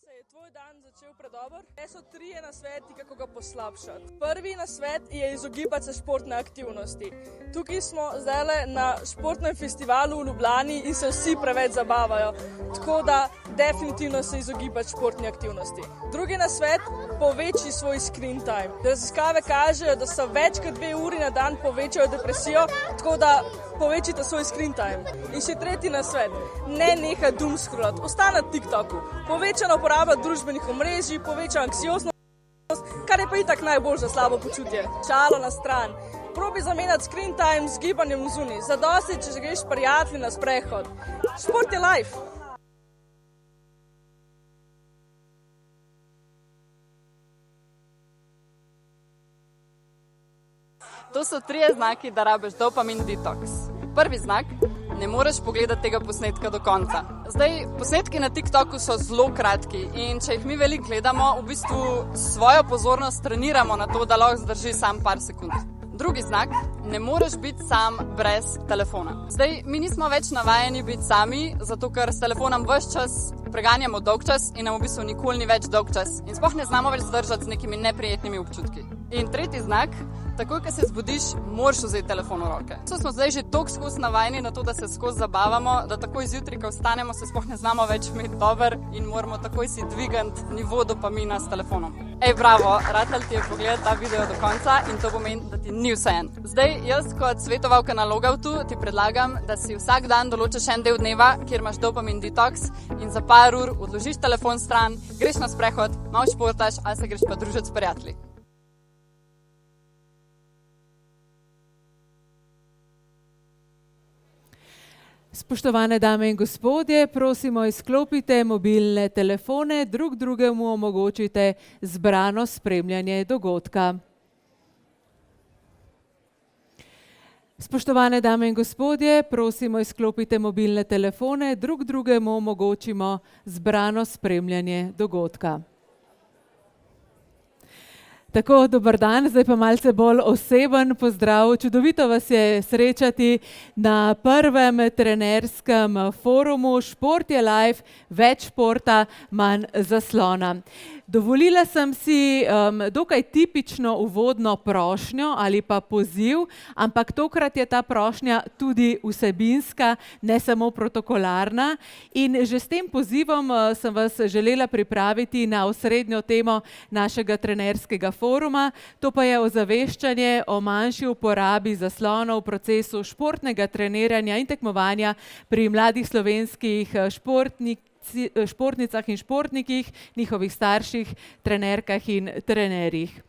se je tvoj dan začel predobro? Te so 3 nasveti, kako ga poslabšati. Prvi nasvet je izogibati se športne aktivnosti. Tukaj smo zdaj na športnem festivalu v Ljubljani in se vsi preveč zabavajo, tako da definitivno se izogibati športni aktivnosti. Drugi nasvet, povečaj svoj screen time. Raziskave kažejo, da so več kot 2 uri na dan povečajo depresijo, tako da povečajte svoj screen time. In še tretji nasvet, ne nehaj doom scrollati, ostani na TikToku. Povečana uporaba družbenih omrežij, povečana anksioznost, kar je pa itak najbolj za slabo počutje. Šalo na stran. Probi zamenjati screen time z gibanjem zunaj. Zadosti, če greš s prijatelji na sprehod. Šport je life. To so 3 znaki, da rabiš dopamin detoks. Prvi znak, ne moreš pogledati tega posnetka do konca. Zdaj, posnetki na TikToku so zelo kratki in če jih mi veliko gledamo, v bistvu svojo pozornost treniramo na to, da lahko zdrži sam par sekund. Drugi znak, ne moreš biti sam brez telefona. Zdaj, mi nismo več navajeni biti sami, zato ker s telefonom ves čas preganjamo dolgčas in nam v bistvu nikoli ni več dolgčas in sploh ne znamo več zdržati z nekimi neprijetnimi občutki. In tretji znak, takoj, ko se zbudiš, moraš vzeti telefon v roke. So smo zdaj že toliko skozi navajeni na to, da se skozi zabavamo, da takoj zjutraj, ko vstanemo, se sploh ne znamo več imeti dober in moramo takoj si dvigant nivo dopamina s telefonom. Ej, bravo, ratal ti je pogledati ta video do konca in to pomeni, da ti ni vseeno. Zdaj, jaz kot svetovalka na Logoutu ti predlagam, da si vsak dan določiš en del dneva, kjer imaš dopamin detoks in za par ur odložiš telefon stran, greš na sprehod, malo športaš ali se greš pa družiti s prijatelji. Spoštovane dame in gospodje, prosimo, izklopite mobilne telefone, drug drugemu omogočite zbrano spremljanje dogodka. Spoštovane dame in gospodje, prosimo, izklopite mobilne telefone, drug drugemu omogočimo zbrano spremljanje dogodka. Tako, dober dan, zdaj pa malce bolj oseben pozdrav. Čudovito vas je srečati na prvem trenerskem forumu Šport je life, več športa, manj zaslona. Dovolila sem si dokaj tipično uvodno prošnjo ali pa poziv, ampak tokrat je ta prošnja tudi vsebinska, ne samo protokolarna. In že s tem pozivom sem vas želela pripraviti na osrednjo temo našega trenerskega foruma. To pa je ozaveščanje o manjši uporabi zaslonov v procesu športnega treniranja in tekmovanja pri mladih slovenskih športnicah in športnikih, njihovih starših, trenerkah in trenerjih.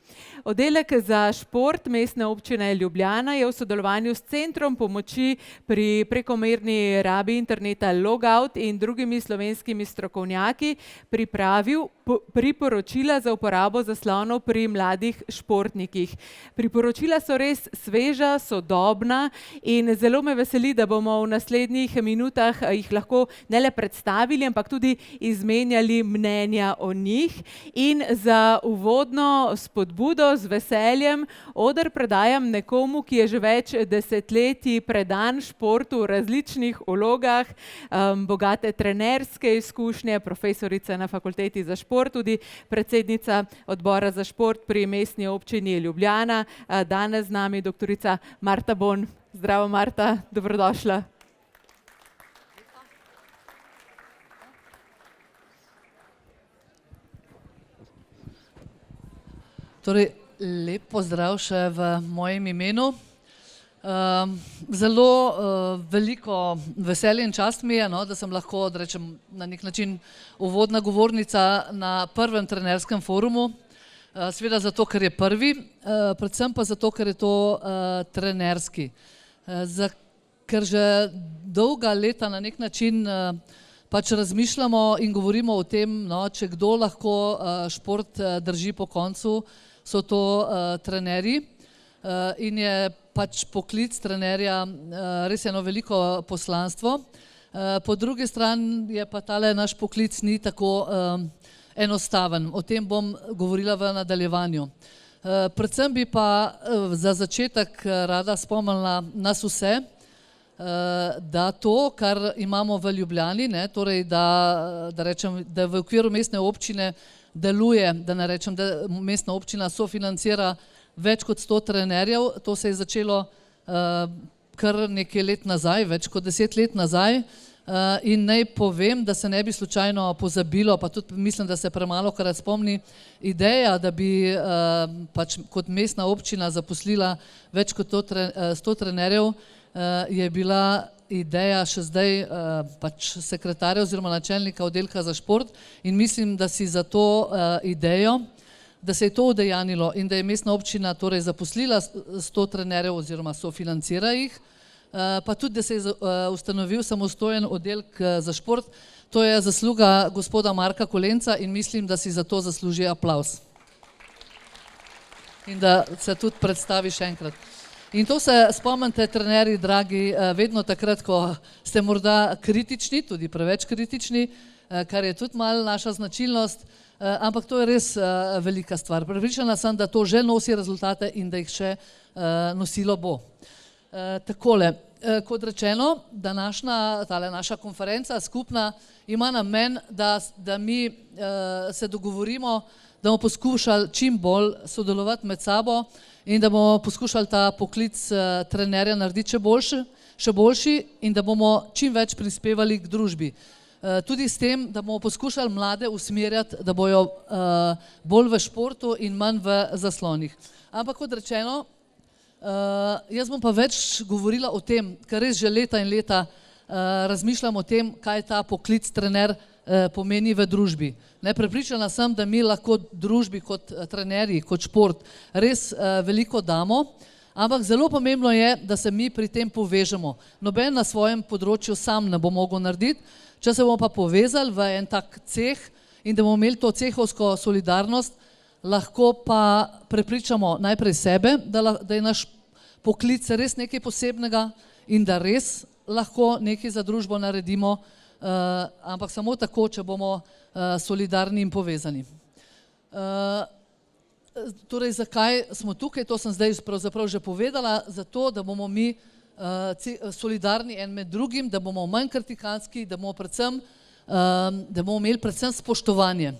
Oddelek za šport Mestne občine Ljubljana je v sodelovanju s Centrom pomoči pri prekomerni rabi interneta Logout in drugimi slovenskimi strokovnjaki pripravil priporočila za uporabo zaslonov pri mladih športnikih. Priporočila so res sveža, sodobna in zelo me veseli, da bomo v naslednjih minutah jih lahko ne le predstavili, ampak tudi izmenjali mnenja o njih. In za uvodno spodbudo z veseljem oder predajam nekomu, ki je že več desetletij predan športu v različnih vlogah, bogate trenerske izkušnje, profesorica na fakulteti za šport, tudi predsednica odbora za šport pri Mestni občini Ljubljana. Danes z nami doktorica Marta Bon. Zdravo, Marta, dobrodošla. Torej, lep pozdrav še v mojem imenu. Zelo veliko veselje in čast mi je, da sem lahko, da rečem, na nek način uvodna govornica na prvem trenerskem forumu. Seveda zato, ker je prvi, predvsem pa zato, ker je to trenerski. Ker že dolga leta na nek način pač razmišljamo in govorimo o tem, če kdo lahko šport drži po koncu, so to trenerji in je pač poklic trenerja res eno veliko poslanstvo. Po drugi strani je pa tale naš poklic ni tako enostaven. O tem bom govorila v nadaljevanju. Predvsem bi pa za začetek rada spomnila nas vse, da to, kar imamo v Ljubljani, ne, torej da rečem, da v okviru mestne občine deluje, da ne rečem, da mestna občina sofinancira več kot 100 trenerjev, to se je začelo kar nekaj let nazaj, več kot 10 let nazaj. In naj povem, da se ne bi slučajno pozabilo, pa tudi mislim, da se premalo krat spomni, ideja, da bi pač kot mestna občina zaposlila več kot 100 trenerjev, je bila ideja še zdaj pač sekretarja oziroma načelnika oddelka za šport in mislim, da si za to idejo, da se je to udejanilo in da je mestna občina torej zaposlila 100 trenerjev oziroma sofinancira jih, pa tudi, da se je ustanovil samostojen oddelek za šport, to je zasluga gospoda Marka Kolenca in mislim, da si za to zasluži aplavz. In da se tudi predstavi še enkrat. In to se spomnite, trenerji dragi, vedno takrat, ko ste morda kritični, tudi preveč kritični, kar je tudi malo naša značilnost, ampak to je res velika stvar. Prepričana sem, da to že nosi rezultate in da jih še nosilo bo. Takole, kot rečeno, tale naša konferenca skupna ima namen, da mi se dogovorimo, da bomo poskušali čim bolj sodelovati med sabo in da bomo poskušali ta poklic trenerja narediti še boljši in da bomo čim več prispevali k družbi. Tudi s tem, da bomo poskušali mlade usmerjati, da bojo bolj v športu in manj v zaslonih. Ampak kot rečeno, jaz bom pa več govorila o tem, ker res že leta in leta razmišljam o tem, kaj ta poklic trener pomeni v družbi. Prepričana sem, da mi lahko družbi kot trenerji, kot šport res veliko damo, ampak zelo pomembno je, da se mi pri tem povežemo. Noben na svojem področju sam ne bo mogel narediti, če se bomo pa povezali v en tak ceh in da bomo imeli to cehovsko solidarnost, lahko pa prepričamo najprej sebe, da je naš poklic res nekaj posebnega in da res lahko nekaj za družbo naredimo, ampak samo tako, če bomo solidarni in povezani. Torej, zakaj smo tukaj, to sem zdaj pravzaprav že povedala, zato, da bomo mi solidarni en med drugim, da bomo manj kritikantski, da bomo imeli predvsem spoštovanje.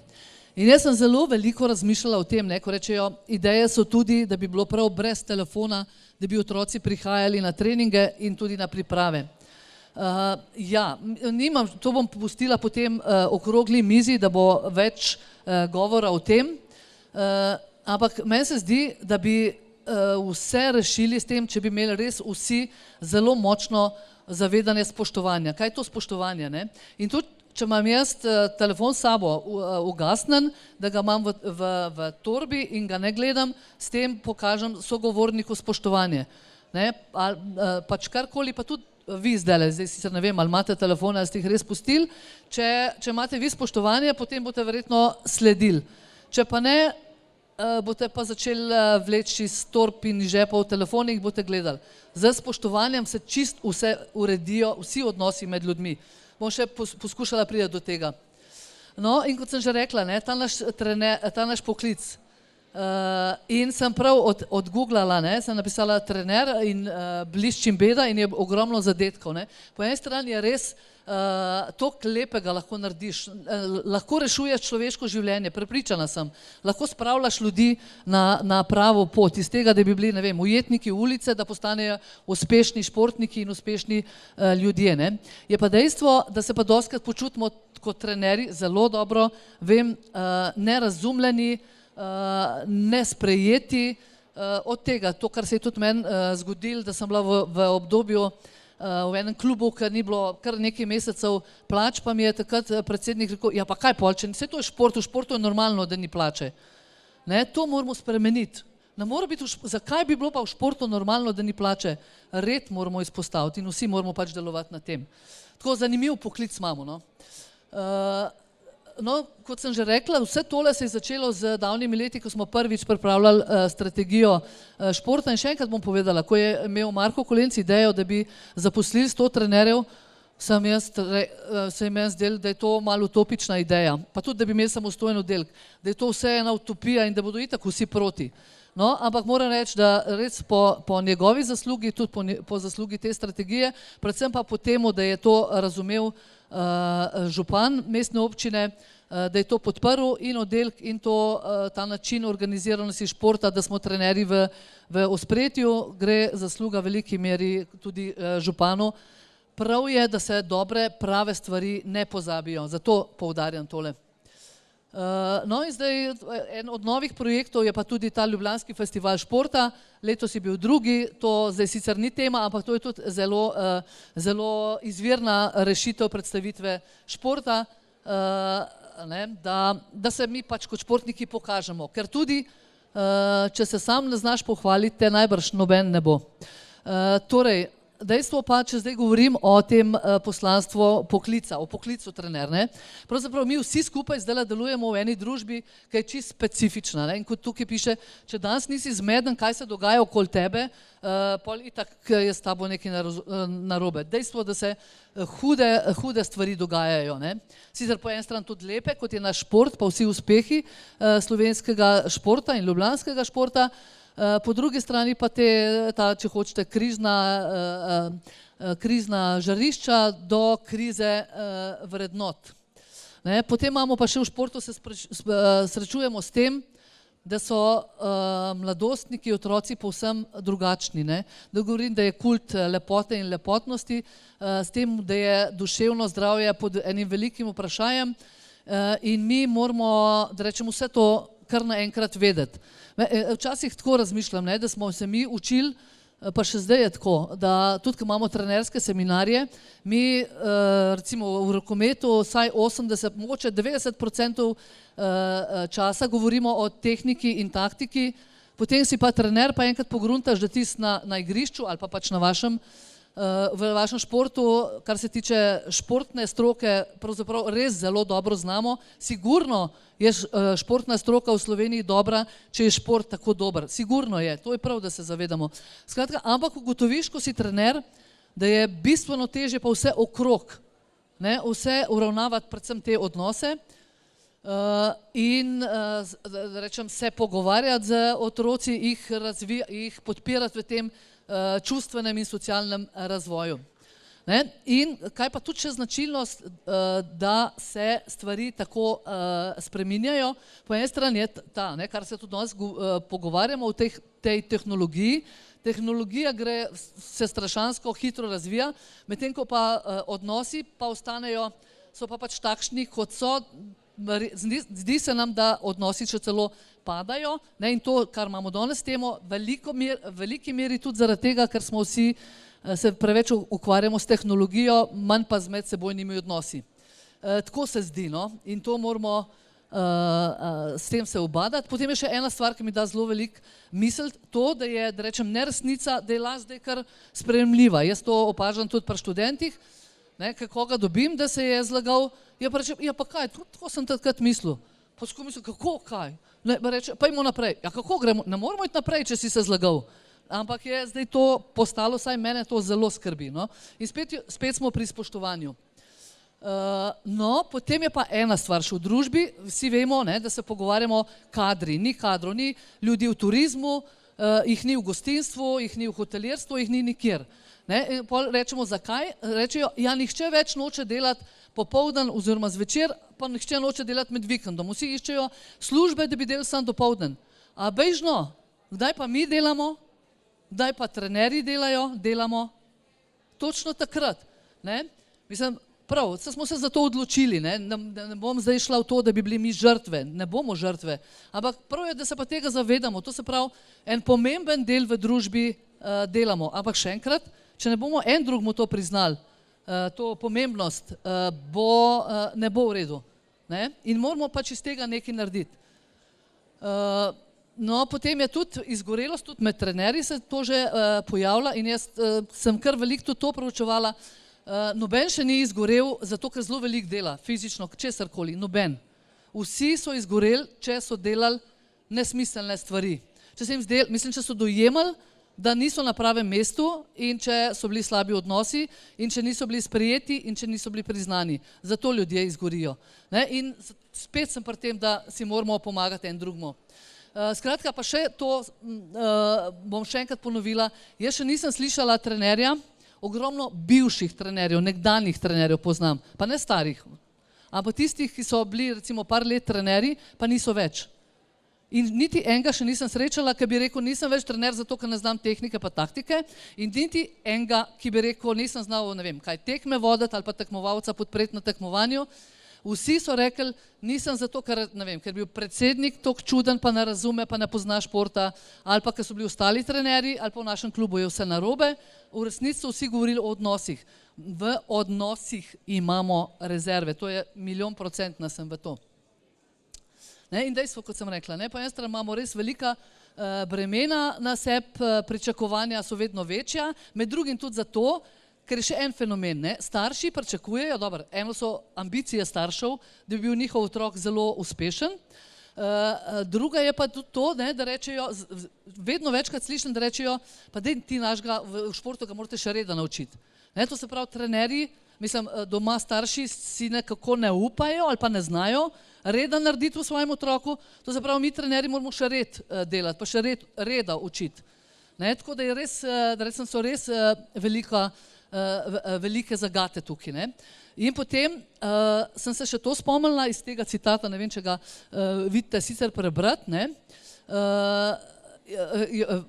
In jaz sem zelo veliko razmišljala o tem, ko rečejo, ideje so tudi, da bi bilo prav brez telefona, da bi otroci prihajali na treninge in tudi na priprave. To bom pustila potem okrogli mizi, da bo več govora o tem, ampak meni se zdi, da bi vse rešili s tem, če bi imeli res vsi zelo močno zavedanje spoštovanja. Kaj je to spoštovanje? In tudi, če imam jaz telefon s sabo ugasnen, da ga imam v torbi in ga ne gledam, s tem pokažem sogovorniku spoštovanje. Pač karkoli, pa tudi vi zdaj sicer ne vem, ali imate telefone, ali ste jih res pustili, če imate vi spoštovanje, potem boste verjetno sledili. Če pa ne, boste pa začeli vleči iz torb in žepov telefon in jih boste gledali. Z spoštovanjem se čist vse uredijo, vsi odnosi med ljudmi. Bom še poskušala priti do tega. No, in kot sem že rekla, ta naš poklic. In sem prav odgooglala, sem napisala trener in bliščim beda in je ogromno zadetkov. Po eni strani je res toliko lepega lahko narediš, lahko rešuješ človeško življenje, prepričana sem, lahko spravljaš ljudi na pravo pot, iz tega, da bi bili, ne vem, ujetniki ulice, da postanejo uspešni športniki in uspešni ljudje. Je pa dejstvo, da se pa dostikrat počutimo kot trenerji zelo dobro, vem, nerazumljeni, nesprejeti od tega, to, kar se je tudi meni zgodilo, da sem bila v obdobju v enem klubu, ker ni bilo kar nekaj mesecev plač, pa mi je takrat predsednik rekel, ja pa kaj polče, vse to je šport, v športu je normalno, da ni plače. To moramo spremeniti. Zakaj bi bilo pa v športu normalno, da ni plače? Red moramo izpostaviti in vsi moramo pač delovati na tem. Tako zanimiv poklic imamo. No, kot sem že rekla, vse tole se je začelo z davnimi leti, ko smo prvič pripravljali strategijo športa in še enkrat bom povedala, ko je imel Marko Kolenc idejo, da bi zaposlili 100 trenerjev, se je meni zdelo, da je to malo utopična ideja, pa tudi, da bi imeli samostojen oddelek, da je to vse ena utopija in da bodo itak vsi proti. No, ampak moram reči, da res po njegovi zaslugi, tudi po zaslugi te strategije, predvsem pa po temu, da je to razumel župan mestne občine, da je to podprl in oddelek in ta način organiziranosti športa, da smo trenerji v ospredju, gre zasluga v veliki meri tudi županu. Prav je, da se dobre, prave stvari ne pozabijo, zato poudarjam tole. No in zdaj en od novih projektov je pa tudi ta Ljubljanski festival športa, letos je bil drugi, to zdaj sicer ni tema, ampak to je tudi zelo izvirna rešitev predstavitve športa, da se mi pač kot športniki pokažemo, ker tudi, če se sam ne znaš pohvaliti, te najbrž noben ne bo. Torej, dejstvo pa, če zdaj govorim o tem poslanstvu poklica, o poklicu trener, ne? Pravzaprav mi vsi skupaj zdaj delujemo v eni družbi, ki je čisto specifična, ne? In kot tukaj piše, če danes nisi zmeden, kaj se dogaja okoli tebe, pol itak je s tabo nekaj narobe. Dejstvo, da se hude stvari dogajajo, ne? Sicer po eni strani tudi lepe, kot je naš šport, pa vsi uspehi slovenskega športa in ljubljanskega športa, po drugi strani pa če hočete, krizna žarišča do krize vrednot. Potem imamo pa še v športu, se srečujemo s tem, da so mladostniki, otroci povsem drugačni. Da govorim, da je kult lepote in lepotnosti, s tem, da je duševno zdravje pod enim velikim vprašanjem in mi moramo, da rečem, vse to kar naenkrat vedeti. Včasih tako razmišljam, da smo se mi učili, pa še zdaj je tako, da tudi, ko imamo trenerske seminarje, mi recimo v rokometu vsaj 80, mogoče 90% časa govorimo o tehniki in taktiki, potem si pa trener pa enkrat pogruntaš, da tisti na igrišču ali pa pač v vašem športu, kar se tiče športne stroke, pravzaprav res zelo dobro znamo. Sigurno je športna stroka v Sloveniji dobra, če je šport tako dober. Sigurno je, to je prav, da se zavedamo. Skratka, ampak ugotoviš, ko si trener, da je bistveno težje pa vse okrog, vse uravnavati, predvsem te odnose in da rečem, se pogovarjati z otroci, jih podpirati v tem čustvenem in socialnem razvoju. In kaj pa tudi še značilnost, da se stvari tako spreminjajo, po eni strani je ta, kar se tudi danes pogovarjamo o tej tehnologiji. Tehnologija se strašansko hitro razvija, medtem ko pa odnosi pa ostanejo, so pa pač takšni, kot so. Zdi se nam, da odnosi še celo padajo in to, kar imamo danes temo, v veliki meri tudi zaradi tega, ker smo vsi se preveč ukvarjamo s tehnologijo, manj pa z medsebojnimi odnosi. Tako se zdi, in to moramo s tem se ubadati. Potem je še ena stvar, ki mi da zelo veliko misliti, to, da je, da rečem, neresnica, da je laž zdaj kar sprejemljiva. Jaz to opažam tudi pri študentih, kako ga dobim, da se je zlagal, ja pa rečem, ja pa kaj, tako sem takrat mislil. Pa tako mislim, kako, kaj? Pa idemo naprej. Ja kako gremo, ne moramo iti naprej, če si se zlagal. Ampak je zdaj to postalo, saj mene to zelo skrbi. In spet smo pri spoštovanju. Potem je pa ena stvar še v družbi, vsi vemo, da se pogovarjamo kadri, ni kadrov, ni ljudi v turizmu, jih ni v gostinstvu, jih ni v hotelirstvu, jih ni nikjer. In pol rečemo, zakaj? Rečejo, ja, nihče več noče delati popoldan oziroma zvečer, pa nihče noče delati med vikendom. Vsi iščejo službe, da bi delali samo dopoldan. A bežno, kdaj pa mi delamo? Kdaj pa trenerji delamo? Točno takrat. Mislim, prav, smo se za to odločili, ne bom zdaj šla v to, da bi bili mi žrtve, ne bomo žrtve, ampak prav je, da se pa tega zavedamo, to se pravi, en pomemben del v družbi delamo, ampak še enkrat, če ne bomo en drugmu to priznali, to pomembnost, ne bo v redu. In moramo pač iz tega nekaj narediti. Potem je tudi izgorelost, tudi med trenerji se to že pojavlja in jaz sem kar veliko tudi to proučevala. Noben še ni izgorel, zato ker zelo veliko dela, fizično, česarkoli, noben. Vsi so izgoreli, če so delali nesmiselne stvari. Če so dojemali, da niso na pravem mestu in če so bili slabi odnosi in če niso bili sprejeti in če niso bili priznani. Zato ljudje izgorijo. In spet sem pri tem, da si moramo pomagati en drugmu. Skratka, pa še to, bom še enkrat ponovila, jaz še nisem slišala trenerja, ogromno bivših trenerjev, nekdanjih trenerjev poznam, pa ne starih, ampak tistih, ki so bili recimo par let trenerji, pa niso več. In niti enega še nisem srečala, ki bi rekel, nisem več trener zato, ker ne znam tehnike pa taktike, in niti enega, ki bi rekel, nisem znal, ne vem, kaj tekme voditi ali pa tekmovalca podpreti na tekmovanju. Vsi so rekli, nisem zato, ker, ne vem, ker bil predsednik toliko čuden, pa ne razume, pa ne pozna športa, ali pa ker so bili ostali trenerji, ali pa v našem klubu je vse narobe. V resnici so vsi govorili o odnosih. V odnosih imamo rezerve, to je 100% sem v to. In dejstvo, kot sem rekla, po eni strani imamo res velika bremena na sebi, pričakovanja so vedno večja, med drugim tudi zato, ker je še en fenomen, starši pričakujejo, dobro, eno so ambicije staršev, da bi bil njihov otrok zelo uspešen, druga je pa tudi to, da rečejo, vedno večkrat slišim, da rečejo, pa dej ti našega v športu ga morate še reda naučiti. To se pravi, trenerji, mislim, doma starši si nekako ne upajo ali pa ne znajo reda narediti v svojem otroku, to se pravi, mi trenerji moramo še red delati, pa še reda učiti. Tako da je res, da recimo so res velike zagate tukaj. In potem sem se še to spomnila iz tega citata, ne vem, če ga vidite sicer prebrati,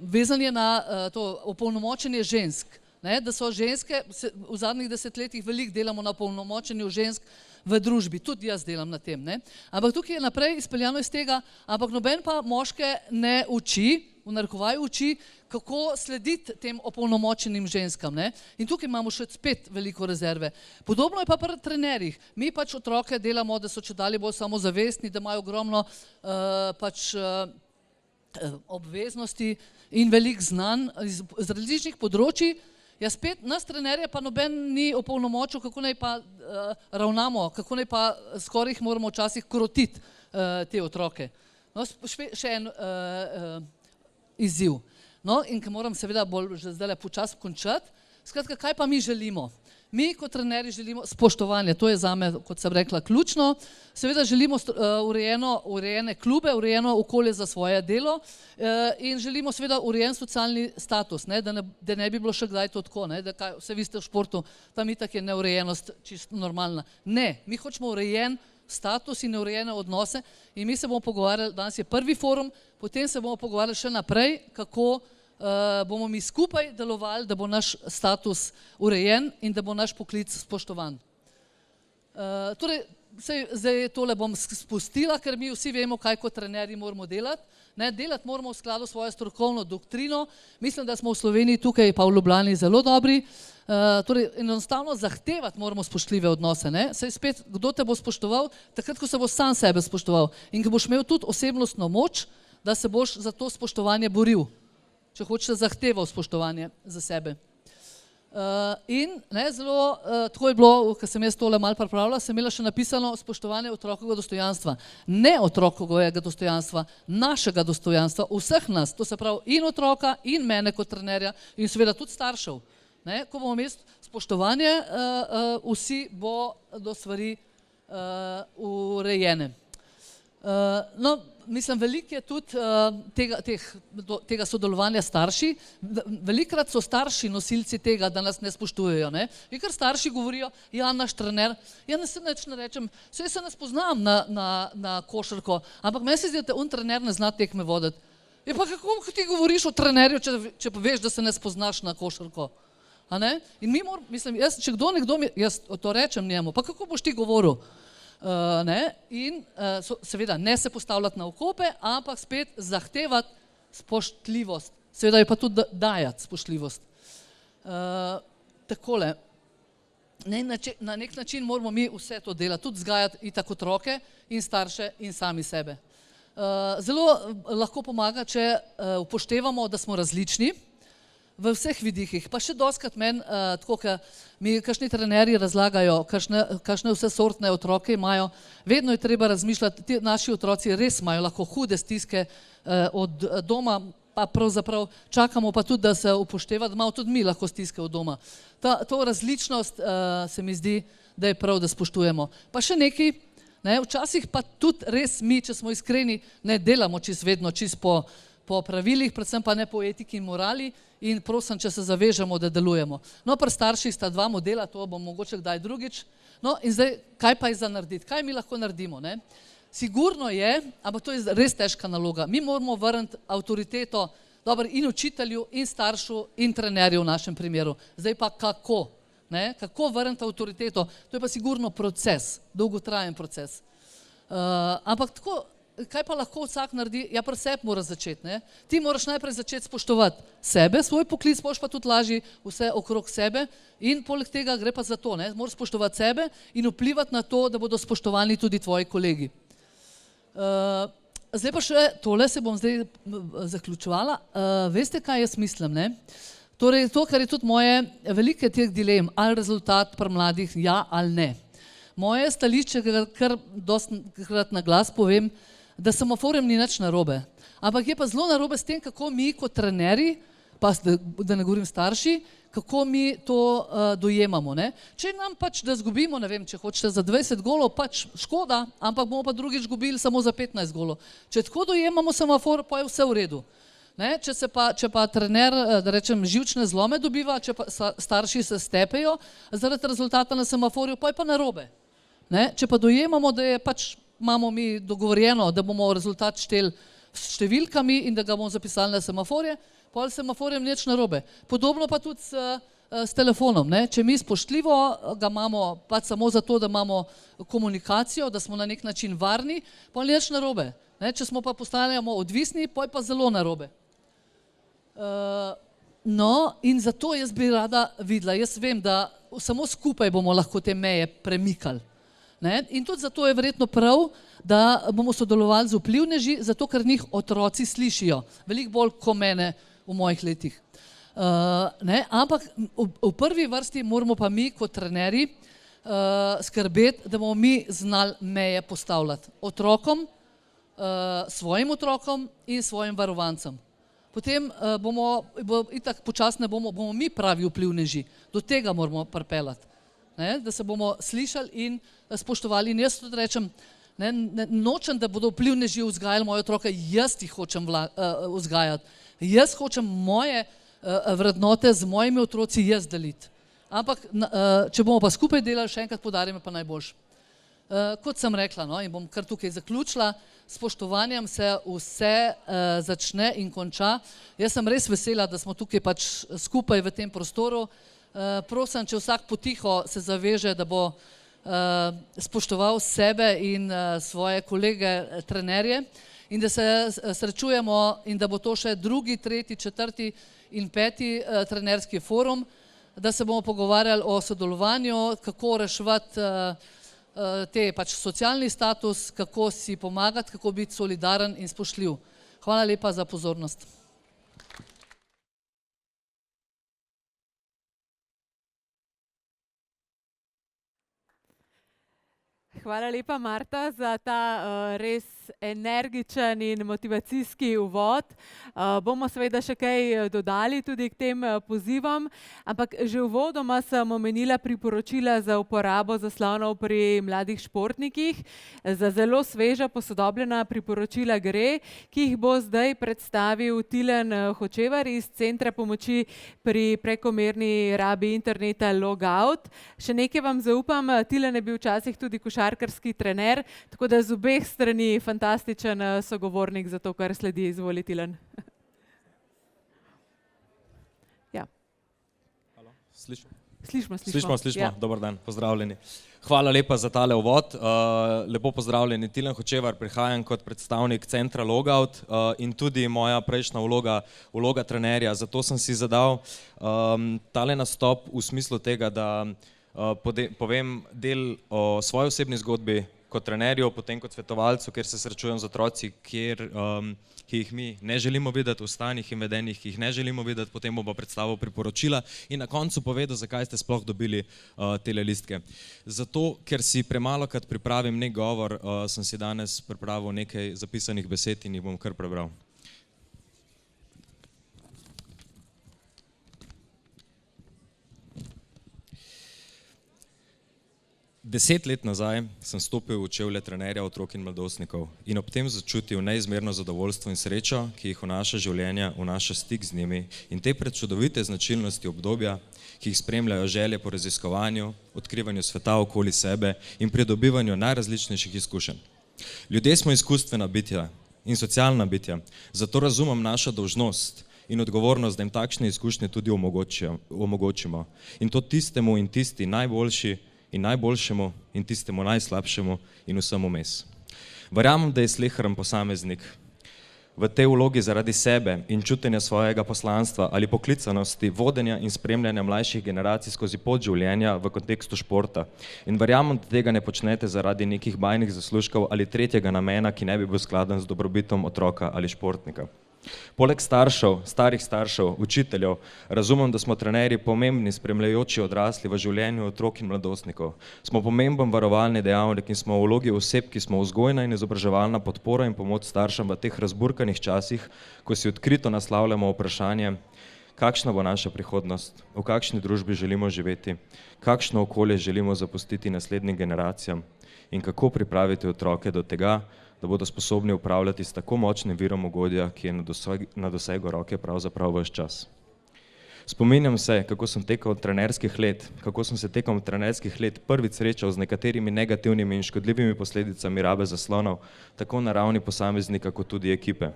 vezan je na to opolnomočenje žensk. Da so ženske, v zadnjih desetletjih veliko delamo na opolnomočenju žensk v družbi, tudi jaz delam na tem. Ampak tukaj je naprej izpeljano iz tega, ampak noben pa moške ne uči, v narekovaju uči, kako slediti tem opolnomočenim ženskam. In tukaj imamo še spet veliko rezerve. Podobno je pa pri trenerjih. Mi pač otroke delamo, da so čedalje bolj samozavestni, da imajo ogromno obveznosti in veliko znanj z različnih področji. Ja, spet nas trenerje pa noben ni opolnomočil, kako naj pa ravnamo, kako naj pa skoraj jih moramo včasih krotiti te otroke. Še en izziv. In ko moram seveda bolj že zdaj počasi končati, skratka, kaj pa mi želimo? Mi kot trenerji želimo spoštovanje, to je zame, kot sem rekla, ključno. Seveda želimo urejene klube, urejeno okolje za svoje delo in želimo seveda urejen socialni status, da ne bi bilo še kdaj to tako, da vse vi ste v športu, tam itak je neurejenost čisto normalna. Ne, mi hočemo urejen status in neurejene odnose in mi se bomo pogovarjali, danes je prvi forum, potem se bomo pogovarjali še naprej, kako bomo mi skupaj delovali, da bo naš status urejen in da bo naš poklic spoštovan. Torej, zdaj tole bom spustila, ker mi vsi vemo, kaj kot trenerji moramo delati. Delati moramo v skladu s svojo strokovno doktrino. Mislim, da smo v Sloveniji tukaj pa v Ljubljani zelo dobri. Torej, enostavno zahtevati moramo spoštljive odnose. Saj spet, kdo te bo spoštoval? Takrat, ko se boš sam sebe spoštoval in ko boš imel tudi osebnostno moč, da se boš za to spoštovanje boril. Če hočete zahteval spoštovanje za sebe. In zelo, tako je bilo, ko sem jaz tole malo pripravila, sem imela še napisano spoštovanje otrokovega dostojanstva. Ne otrokovega dostojanstva, našega dostojanstva, vseh nas, to se pravi in otroka, in mene kot trenerja, in seveda tudi staršev. Ko bomo imeli spoštovanje, vsi bodo stvari urejene. Mislim, veliko je tudi tega sodelovanja starši. Velikokrat so starši nosilci tega, da nas ne spoštujejo. In ker starši govorijo, ja, naš trener, ja, ne rečem, saj se ne spoznam na košarko, ampak meni se zdi, da trener ne zna tekme voditi. Ja, pa kako ti govoriš o trenerju, če pa veš, da se ne spoznaš na košarko? In mi moramo, mislim, če nekdo, jaz to rečem njemu, pa kako boš ti govoril? In seveda ne se postavljati na okope, ampak spet zahtevati spoštljivost. Seveda je pa tudi dajati spoštljivost. Takole, na nek način moramo mi vse to delati, tudi vzgajati itak otroke in starše in sami sebe. Zelo lahko pomaga, če upoštevamo, da smo različni v vseh vidikih, pa še dostikrat meni, tako kot mi kakšni trenerji razlagajo, kakšne vse sortne otroke imajo, vedno je treba razmišljati, ti naši otroci res imajo lahko hude stiske od doma, pa pravzaprav čakamo pa tudi, da se upošteva, da imamo tudi mi lahko stiske od doma. To različnost se mi zdi, da je prav, da spoštujemo. Pa še nekaj, Ne, včasih pa tudi res mi, če smo iskreni, ne delamo čisto vedno, čisto po pravilih, predvsem pa ne po etiki in morali in prosim, če se zavežemo, da delujemo. No, pri starših sta dva modela, to bom mogoče kdaj drugič. No in zdaj, kaj pa je za narediti? Kaj mi lahko naredimo? Ne? Sigurno je, ampak to je res težka naloga, mi moramo vrniti avtoriteto in učitelju, in staršu, in trenerju v našem primeru. Zdaj pa kako? Ne? Kako vrniti avtoriteto? To je pa sigurno proces, dolgotrajen proces. Ampak tako, kaj pa lahko vsak naredi? Ja, pri sebi mora začeti. Ne? Ti moraš najprej začeti spoštovati sebe, svoj poklic, boš pa tudi lažji vse okrog sebe in poleg tega gre pa za to, ne? Moraš spoštovati sebe in vplivati na to, da bodo spoštovani tudi tvoji kolegi. Zdaj pa še tole se bom zdaj zaključovala. Veste, kaj jaz mislim, ne? Torej, to, kar je tudi moje velike teh dilem, ali rezultat pri mladih, ja ali ne. Moje stališče, kar dostikrat na glas povem, da semaforjem ni nič narobe. Ampak je pa zelo narobe s tem, kako mi kot trenerji, pa da ne govorim starši, kako mi to dojemamo. Ne? Če nam pač, da zgubimo, ne vem, če hočete za 20 golov, pač škoda, ampak bomo pa drugič gubili samo za 15 golov. Če tako dojemamo semafor, pa je vse v redu. Ne? Če pa trener, da rečem, živčne zlome dobiva, če pa starši se stepejo zaradi rezultata na semaforju, pa je pa narobe. Ne? Če pa dojemamo, da je pač imamo mi dogovorjeno, da bomo rezultat šteli s številkami in da ga bomo zapisali na semaforje, pol semaforjem nič narobe. Podobno pa tudi s telefonom. Ne? Če mi spoštljivo ga imamo pač samo zato, da imamo komunikacijo, da smo na nek način varni, pol nič narobe. Ne? Če smo pa postanemo odvisni, pol pa zelo narobe. No, in zato jaz bi rada videla, jaz vem, da samo skupaj bomo lahko te meje premikali. Ne? In tudi zato je verjetno prav, da bomo sodelovali z vplivneži, zato ker njih otroci slišijo, veliko bolj kot mene v mojih letih. Ne? Ampak v prvi vrsti moramo pa mi kot trenerji skrbeti, da bomo mi znali meje postavljati otrokom, svojim otrokom in svojim varovancem. Potem itak počasno bomo mi pravi vplivneži, do tega moramo pripeljati. Ne, da se bomo slišali in spoštovali. In jaz tudi rečem, nočem, da bodo vplivneži vzgajali moje otroke, jaz jih hočem vzgajati. Jaz hočem moje vrednote z mojimi otroci jaz deliti. Ampak, če bomo pa skupaj delali, še enkrat poudarjam, je pa najboljše. Kot sem rekla, no, in bom kar tukaj zaključila, spoštovanjem se vse začne in konča. Jaz sem res vesela, da smo tukaj pač skupaj v tem prostoru. Prosim, če vsak potiho se zaveže, da bo spoštoval sebe in svoje kolege trenerje in da se srečujemo in da bo to še drugi, tretji, četrti in peti trenerski forum, da se bomo pogovarjali o sodelovanju, kako reševati te pač socialni status, kako si pomagati, kako biti solidaren in spoštljiv. Hvala lepa za pozornost. Hvala lepa, Marta, za ta res energičen in motivacijski uvod. Bomo seveda še kaj dodali tudi k tem pozivom, ampak že uvodoma sem omenila priporočila za uporabo zaslonov pri mladih športnikih. Za zelo sveža posodobljena priporočila gre, ki jih bo zdaj predstavil Tilen Hočevar iz Centra pomoči pri prekomerni rabi interneta Logout. Še nekaj vam zaupam, Tilen je bil včasih tudi košarkarski trener, tako da z obeh strani fantastičen sogovornik za to, kar sledi. Izvoli, Tilen. Ja. Slišimo. Ja. Dobar dan, pozdravljeni. Hvala lepa za tale uvod. Lepo pozdravljeni, Tilen Hočevar, prihajam kot predstavnik Centra Logout in tudi moja prejšnja vloga trenerja. Zato sem si zadal tale nastop v smislu tega, da povem del o svoji osebni zgodbi kot trenerju, potem kot svetovalcu, kjer se srečujem z otroci, ki jih mi ne želimo videti v stanjih in vedenjih, ki jih ne želimo videti, potem bom pa predstavil priporočila in na koncu povedal, zakaj ste sploh dobili tele listke. Zato, ker si premalokrat pripravim nek govor, sem si danes pripravil nekaj zapisanih besed in jih bom kar prebral. 10 let nazaj sem stopil v čevlje trenerja otrok in mladostnikov in ob tem začutil neizmerno zadovoljstvo in srečo, ki jih vnaša življenje, vnaša stik z njimi in te prečudovite značilnosti obdobja, ki jih spremljajo želje po raziskovanju, odkrivanju sveta okoli sebe in pridobivanju najrazličnejših izkušenj. Ljudje smo izkustvena bitja in socialna bitja, zato razumem našo dolžnost in odgovornost, da jim takšne izkušnje tudi omogočimo. In to tistemu in tisti najboljši in najboljšemu in tistemu najslabšemu in vsem vmes. Verjamem, da je sleherni posameznik v tej vlogi zaradi sebe in čutenja svojega poslanstva ali poklicanosti, vodenja in spremljanja mlajših generacij skozi pot življenja v kontekstu športa. In verjamem, da tega ne počnete zaradi nekih bajnih zaslužkov ali tretjega namena, ki ne bi bil skladen z dobrobitom otroka ali športnika. Poleg staršev, starih staršev, učiteljev, razumem, da smo trenerji pomembni spremljajoči odrasli v življenju otrok in mladostnikov. Smo pomemben varovalni dejavnik in smo v vlogi oseb, ki smo vzgojna in izobraževalna podpora in pomoč staršem v teh razburkanih časih, ko si odkrito naslavljamo vprašanje, kakšna bo naša prihodnost, v kakšni družbi želimo živeti, kakšno okolje želimo zapustiti naslednjim generacijam in kako pripraviti otroke do tega, da bodo sposobni upravljati s tako močnim virom ugodja, ki je na dosegu roke pravzaprav ves čas. Spominjam se, kako sem se tekom trenerskih let prvič srečal z nekaterimi negativnimi in škodljivimi posledicami rabe zaslonov, tako na ravni posameznika kot tudi ekipe.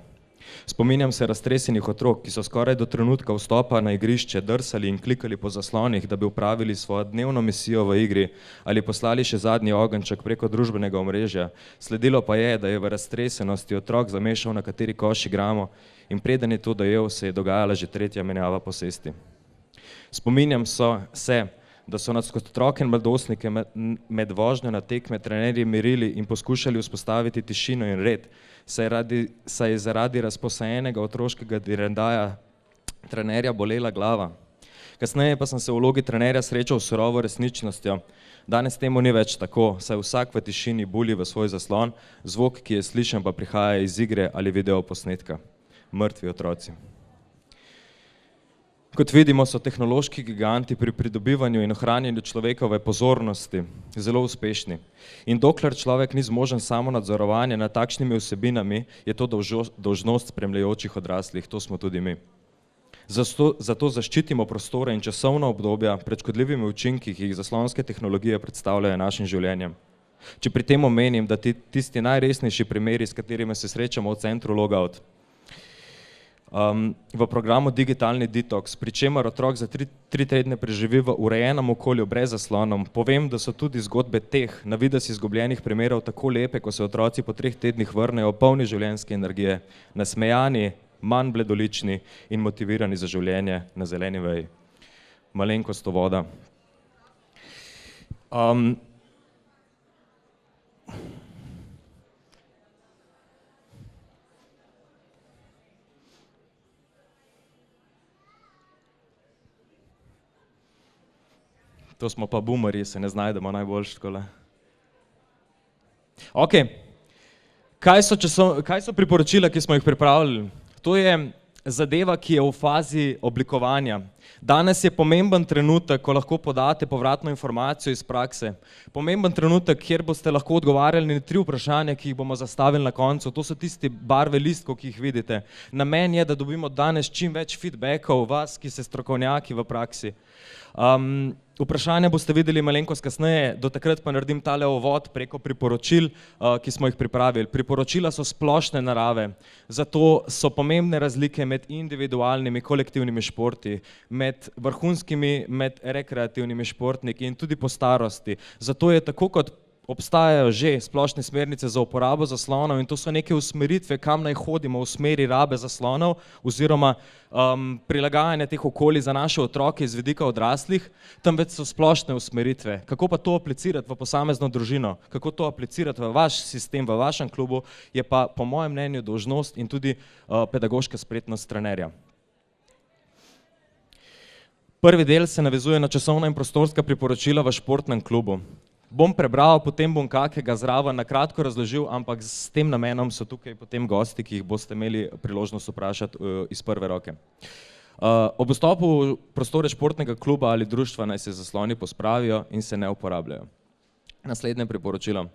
Spominjam se raztresenih otrok, ki so skoraj do trenutka vstopa na igrišče drsali in klikali po zaslonih, da bi upravili svojo dnevno misijo v igri ali poslali še zadnji ogenjček preko družbenega omrežja. Sledilo pa je, da je v raztresenosti otrok zamešal, na kateri koš igramo in preden je to dojel, se je dogajala že tretja menjava posesti. Spominjam se, da so nas kot otroke in mladostnike med vožnjo na tekme trenerji merili in poskušali vzpostaviti tišino in red, saj je zaradi razposajenega otroškega direndaja trenerja bolela glava. Kasneje pa sem se v vlogi trenerja srečal s surovo resničnostjo. Danes temu ni več tako, saj vsak v tišini bulji v svoj zaslon, zvok, ki je slišen, pa prihaja iz igre ali videoposnetka. Mrtvi otroci. Kot vidimo, so tehnološki giganti pri pridobivanju in ohranjanju človekove pozornosti zelo uspešni. In dokler človek ni zmožen samonadzorovanja nad takšnimi vsebinami, je to dolžnost spremljajočih odraslih, to smo tudi mi. Zato zaščitimo prostore in časovna obdobja pred škodljivimi učinki, ki jih zaslonske tehnologije predstavljajo našim življenjem. Če pri tem omenim, da tisti najresnejši primeri, s katerimi se srečamo v centru Logout, v programu Digitalni detoks, pri čemer otrok za 3 tedne preživi v urejenem okolju brez zaslonov, povem, da so tudi zgodbe teh na videz izgubljenih primerov tako lepe, ko se otroci po 3 tednih vrnejo polni življenjske energije, nasmejani, manj bledolični in motivirani za življenje na zeleni veji. Malenkost voda. To smo pa boomerji, se ne znajdemo najboljš takole. Ok, kaj so priporočila, ki smo jih pripravili? To je zadeva, ki je v fazi oblikovanja. Danes je pomemben trenutek, ko lahko podate povratno informacijo iz prakse. Pomemben trenutek, kjer boste lahko odgovarjali na 3 vprašanja, ki jih bomo zastavili na koncu. To so tisti barve listkov, ki jih vidite. Namen je, da dobimo danes čim več feedbackov vas, ki ste strokovnjaki v praksi. Vprašanja boste videli malenkost kasneje, do takrat pa naredim tale uvod preko priporočil, ki smo jih pripravili. Priporočila so splošne narave, zato so pomembne razlike med individualnimi, kolektivnimi športi, med vrhunskimi, med rekreativnimi športniki in tudi po starosti. Zato je tako, kot obstajajo že splošne smernice za uporabo zaslonov in to so neke usmeritve, kam naj hodimo v smeri rabe zaslonov oziroma prilagajanja teh okolij za naše otroke iz vidika odraslih, temveč so splošne usmeritve. Kako pa to aplicirati v posamezno družino, kako to aplicirati v vaš sistem, v vašem klubu, je pa po mojem mnenju dolžnost in tudi pedagoška spretnost trenerja. Prvi del se navezuje na časovna in prostorska priporočila v športnem klubu. Bom prebral, potem bom kakega zraven na kratko razložil, ampak s tem namenom so tukaj potem gosti, ki jih boste imeli priložnost vprašati iz prve roke. Ob vstopu v prostore športnega kluba ali društva naj se zasloni pospravijo in se ne uporabljajo. Naslednje priporočilo.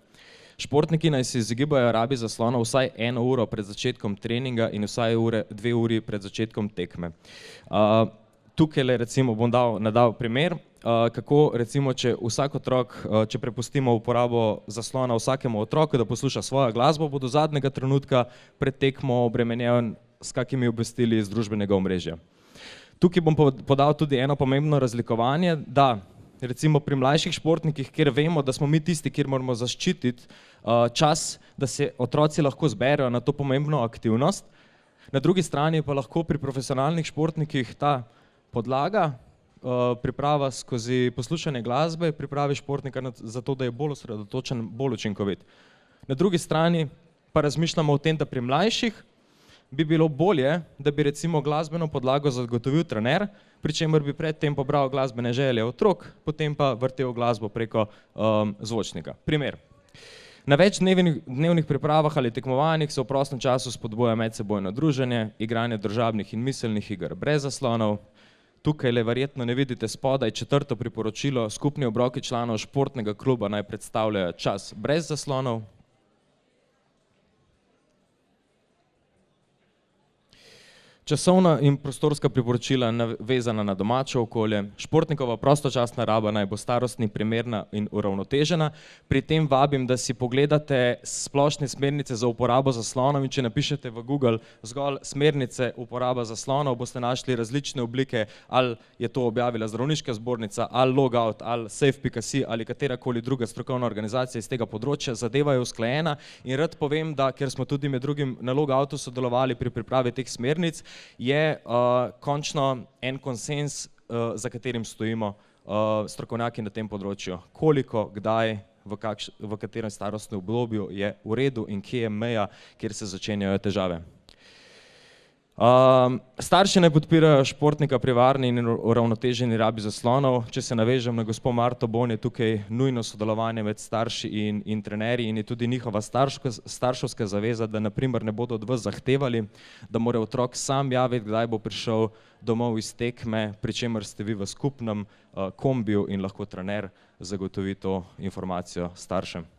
Športniki naj se izogibajo rabi zaslona vsaj 1 uro pred začetkom treninga in vsaj 2 uri pred začetkom tekme. Tukaj recimo bom nadal primer, kako recimo, če vsak otrok, če prepustimo uporabo zaslona vsakemu otroku, da posluša svojo glasbo, bo do zadnjega trenutka pred tekmo obremenjen s kakimi obvestili iz družbenega omrežja. Tukaj bom podal tudi eno pomembno razlikovanje, da recimo pri mlajših športnikih, kjer vemo, da smo mi tisti, kjer moramo zaščititi čas, da se otroci lahko zberejo na to pomembno aktivnost. Na drugi strani pa lahko pri profesionalnih športnikih ta podlaga, priprava skozi poslušanje glasbe, pripravi športnika za to, da je bolj osredotočen, bolj učinkovit. Na drugi strani pa razmišljamo o tem, da pri mlajših bi bilo bolje, da bi recimo glasbeno podlago zagotovil trener, pri čemer bi predtem pobral glasbene želje otrok, potem pa vrtel glasbo preko zvočnika. Primer. Na več dnevnih pripravah ali tekmovanjih se v prostem času spodbuja medsebojno druženje, igranje družabnih in miselnih iger brez zaslonov. Tukaj verjetno ne vidite spodaj 4. priporočilo, skupni obroki članov športnega kluba naj predstavljajo čas brez zaslonov. Časovna in prostorska priporočila vezana na domače okolje. Športnikova prostočasna raba naj bo starostni, primerna in uravnotežena. Pri tem vabim, da si pogledate splošne smernice za uporabo zaslonov in če napišete v Google zgolj smernice uporaba zaslonov, boste našli različne oblike, ali je to objavila Zdravniška zbornica, ali Logout, ali Safe.si, ali katerakoli druga strokovna organizacija iz tega področja. Zadeva je usklajena in rad povem, da ker smo tudi med drugim na Logoutu sodelovali pri pripravi teh smernic, je končno en konsens, za katerim stojimo strokovnjaki na tem področju. Koliko, kdaj, v katerem starostnem obdobju je v redu in kje je meja, kjer se začenjajo težave. Starši naj podpirajo športnika pri varni in uravnoteženi rabi zaslonov. Če se navežem na gospo Marto Bon, je tukaj nujno sodelovanje med starši in trenerji in je tudi njihova starševska zaveza, da na primer ne bodo od vas zahtevali, da mora otrok sam javiti, kdaj bo prišel domov iz tekme, pri čemer ste vi v skupnem kombiju in lahko trener zagotovi to informacijo staršem.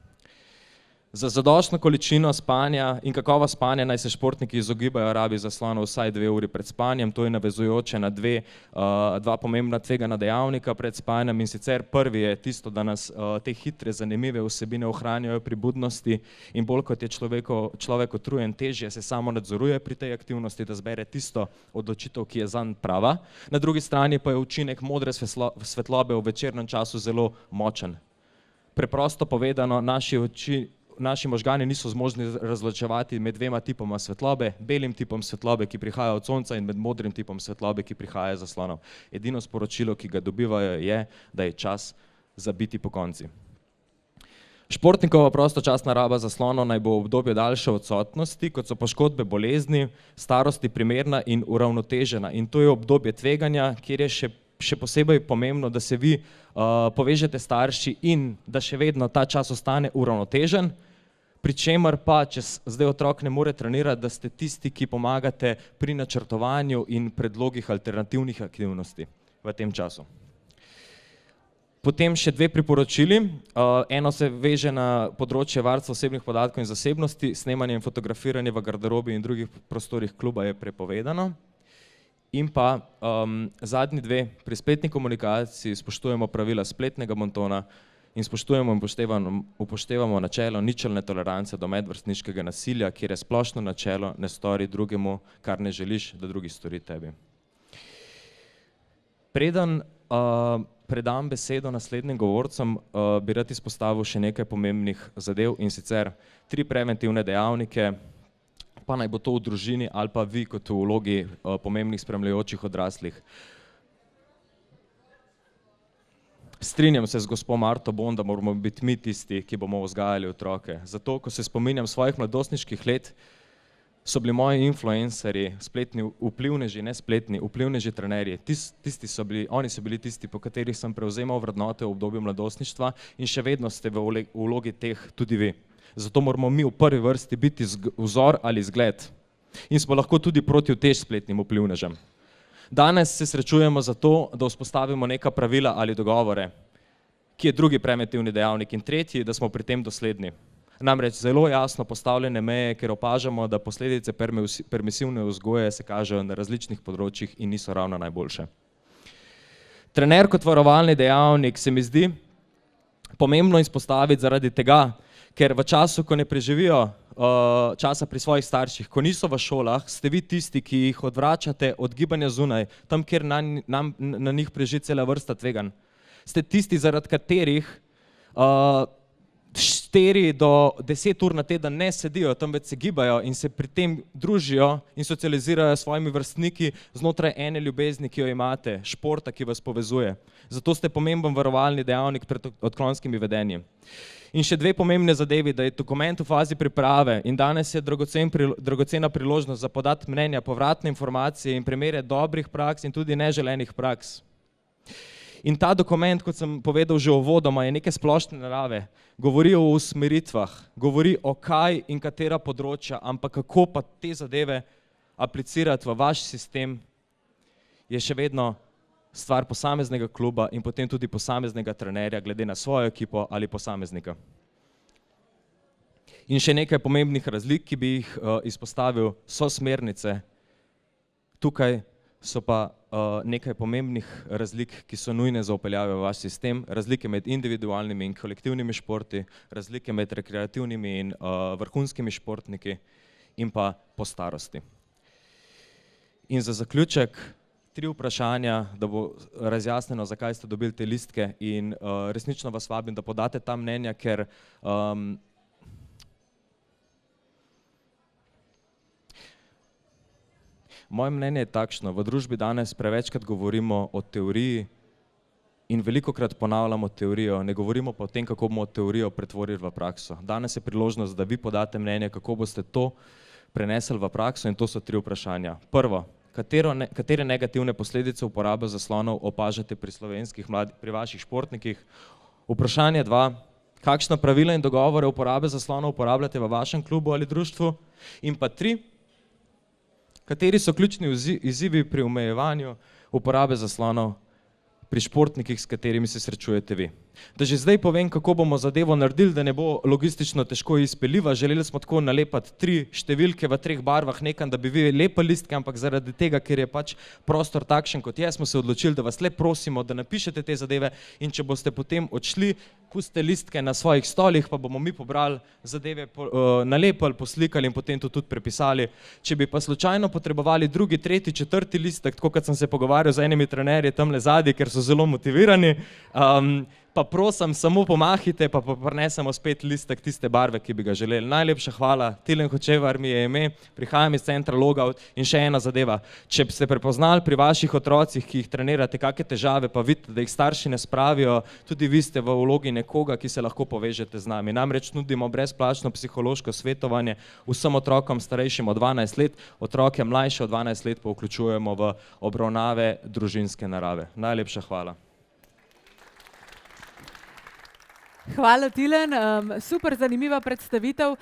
Za zadostno količino spanja in kakovost spanja naj se športniki izogibajo rabi zaslonov vsaj 2 uri pred spanjem. To je navezujoče na dva pomembna tvegana dejavnika pred spanjem, in sicer prvi je tisto, da nas te hitre, zanimive vsebine ohranjajo pri budnosti in bolj kot je človek utrujen, težje se samo nadzoruje pri tej aktivnosti, da zbere tisto odločitev, ki je zanj prava. Na drugi strani pa je učinek modre svetlobe v večernem času zelo močen. Preprosto povedano, naši možgani niso zmožni razločevati med 2 tipoma svetlobe, belim tipom svetlobe, ki prihaja od sonca, in med modrim tipom svetlobe, ki prihaja iz zaslonov. Edino sporočilo, ki ga dobivajo, je, da je čas za biti pokonci. Športnikova prostočasna raba zaslonov naj bo v obdobju daljše odsotnosti, kot so poškodbe, bolezni, starosti, primerna in uravnotežena. In to je obdobje tveganja, kjer je še posebej pomembno, da se vi povežete starši in da še vedno ta čas ostane uravnotežen, pri čemer pa, če zdaj otrok ne more trenirati, da ste tisti, ki pomagate pri načrtovanju in predlogih alternativnih aktivnosti v tem času. Potem še 2 priporočili. Eno se veže na področje varstva osebnih podatkov in zasebnosti. Snemanje in fotografiranje v garderobi in drugih prostorih kluba je prepovedano. In pa zadnji 2, pri spletni komunikaciji spoštujemo pravila spletnega bontona in spoštujemo in upoštevamo načelo ničelne tolerance do medvrstniškega nasilja, kjer je splošno načelo ne stori drugemu, kar ne želiš, da drugi stori tebi. Preden predam besedo naslednjim govorcem, bi rad izpostavil še nekaj pomembnih zadev, in sicer 3 preventivne dejavnike, pa naj bo to v družini ali pa vi kot v vlogi pomembnih spremljajočih odraslih. Strinjam se z gospo Marto Bon, da moramo biti mi tisti, ki bomo vzgajali otroke. Zato, ko se spominjam svojih mladostniških let, so bili moji influencerji, spletni vplivneži, ne spletni, vplivneži trenerji. Oni so bili tisti, po katerih sem prevzemal vrednote v obdobju mladostništva, in še vedno ste v vlogi teh tudi vi. Zato moramo mi v prvi vrsti biti vzor ali zgled. In smo lahko tudi proti utež spletnim vplivnežem. Danes se srečujemo zato, da vzpostavimo neka pravila ali dogovore, ki je drugi preventivni dejavnik. In tretji, da smo pri tem dosledni. Namreč zelo jasno postavljene meje, ker opažamo, da posledice permisivne vzgoje se kažejo na različnih področjih in niso ravno najboljše. Trener kot varovalni dejavnik se mi zdi pomembno izpostaviti zaradi tega, ker v času, ko ne preživijo časa pri svojih starših, ko niso v šolah, ste vi tisti, ki jih odvračate od gibanja zunaj, tam, kjer na njih preži cela vrsta tveganj. Ste tisti, zaradi katerih 4 do 10 ur na teden ne sedijo, temveč se gibajo in se pri tem družijo in socializirajo s svojimi vrstniki znotraj ene ljubezni, ki jo imate, športa, ki vas povezuje. Zato ste pomemben varovalni dejavnik pred odklonskimi vedenji. In še 2 pomembne zadevi, da je dokument v fazi priprave in danes je dragocena priložnost za podati mnenja, povratne informacije in primere dobrih praks in tudi neželenih praks. In ta dokument, kot sem povedal že uvodoma, je neke splošne narave, govori o usmeritvah, govori o kaj in katera področja, ampak kako pa te zadeve aplicirati v vaš sistem, je še vedno stvar posameznega kluba in potem tudi posameznega trenerja, glede na svojo ekipo ali posameznika. In še nekaj pomembnih razlik, ki bi jih izpostavil, so smernice. Tukaj so pa nekaj pomembnih razlik, ki so nujne za vpeljavo v vaš sistem, razlike med individualnimi in kolektivnimi športi, razlike med rekreativnimi in vrhunskimi športniki in pa po starosti. In za zaključek 3 vprašanja, da bo razjasneno, zakaj ste dobili te listke in resnično vas vabim, da podate ta mnenja, ker moje mnenje je takšno, v družbi danes prevečkrat govorimo o teoriji in velikokrat ponavljamo teorijo, ne govorimo pa o tem, kako bomo teorijo pretvorili v prakso. Danes je priložnost, da vi podate mnenje, kako boste to prenesli v prakso in to so 3 vprašanja. Prvo, katere negativne posledice uporabe zaslonov opažate pri pri vaših športnikih? Vprašanje 2, kakšna pravila in dogovore uporabe zaslonov uporabljate v vašem klubu ali društvu? In pa 3, kateri so ključni izzivi pri omejevanju uporabe zaslonov pri športnikih, s katerimi se srečujete vi? Da že zdaj povem, kako bomo zadevo naredili, da ne bo logistično težko izpeljiva. Želeli smo tako nalepati 3 številke v 3 barvah, nekam, da bi vi lepili listke, ampak zaradi tega, ker je pač prostor takšen, kot je, smo se odločili, da vas le prosimo, da napišete te zadeve in če boste potem odšli, pustite listke na svojih stolih, pa bomo mi pobrali zadeve, nalepili, poslikali in potem to tudi prepisali. Če bi pa slučajno potrebovali 2., 3., 4. listek, tako kot sem se pogovarjal z enimi trenerji tamle zadaj, ker so zelo motivirani, pa prosim, samo pomahite, pa prinesemo spet listek tiste barve, ki bi ga želeli. Najlepša hvala, Tilen Hočevar mi je ime, prihajam iz centra Logout in še ena zadeva. Če ste prepoznali pri vaših otrocih, ki jih trenirate, kakšne težave, pa vidite, da jih starši ne spravijo, tudi vi ste v vlogi nekoga, ki se lahko povežete z nami. Namreč nudimo brezplačno psihološko svetovanje vsem otrokom starejšim od 12 let, otroke mlajše od 12 let pa vključujemo v obravnave družinske narave. Najlepša hvala. Hvala, Tilen. Super zanimiva predstavitev.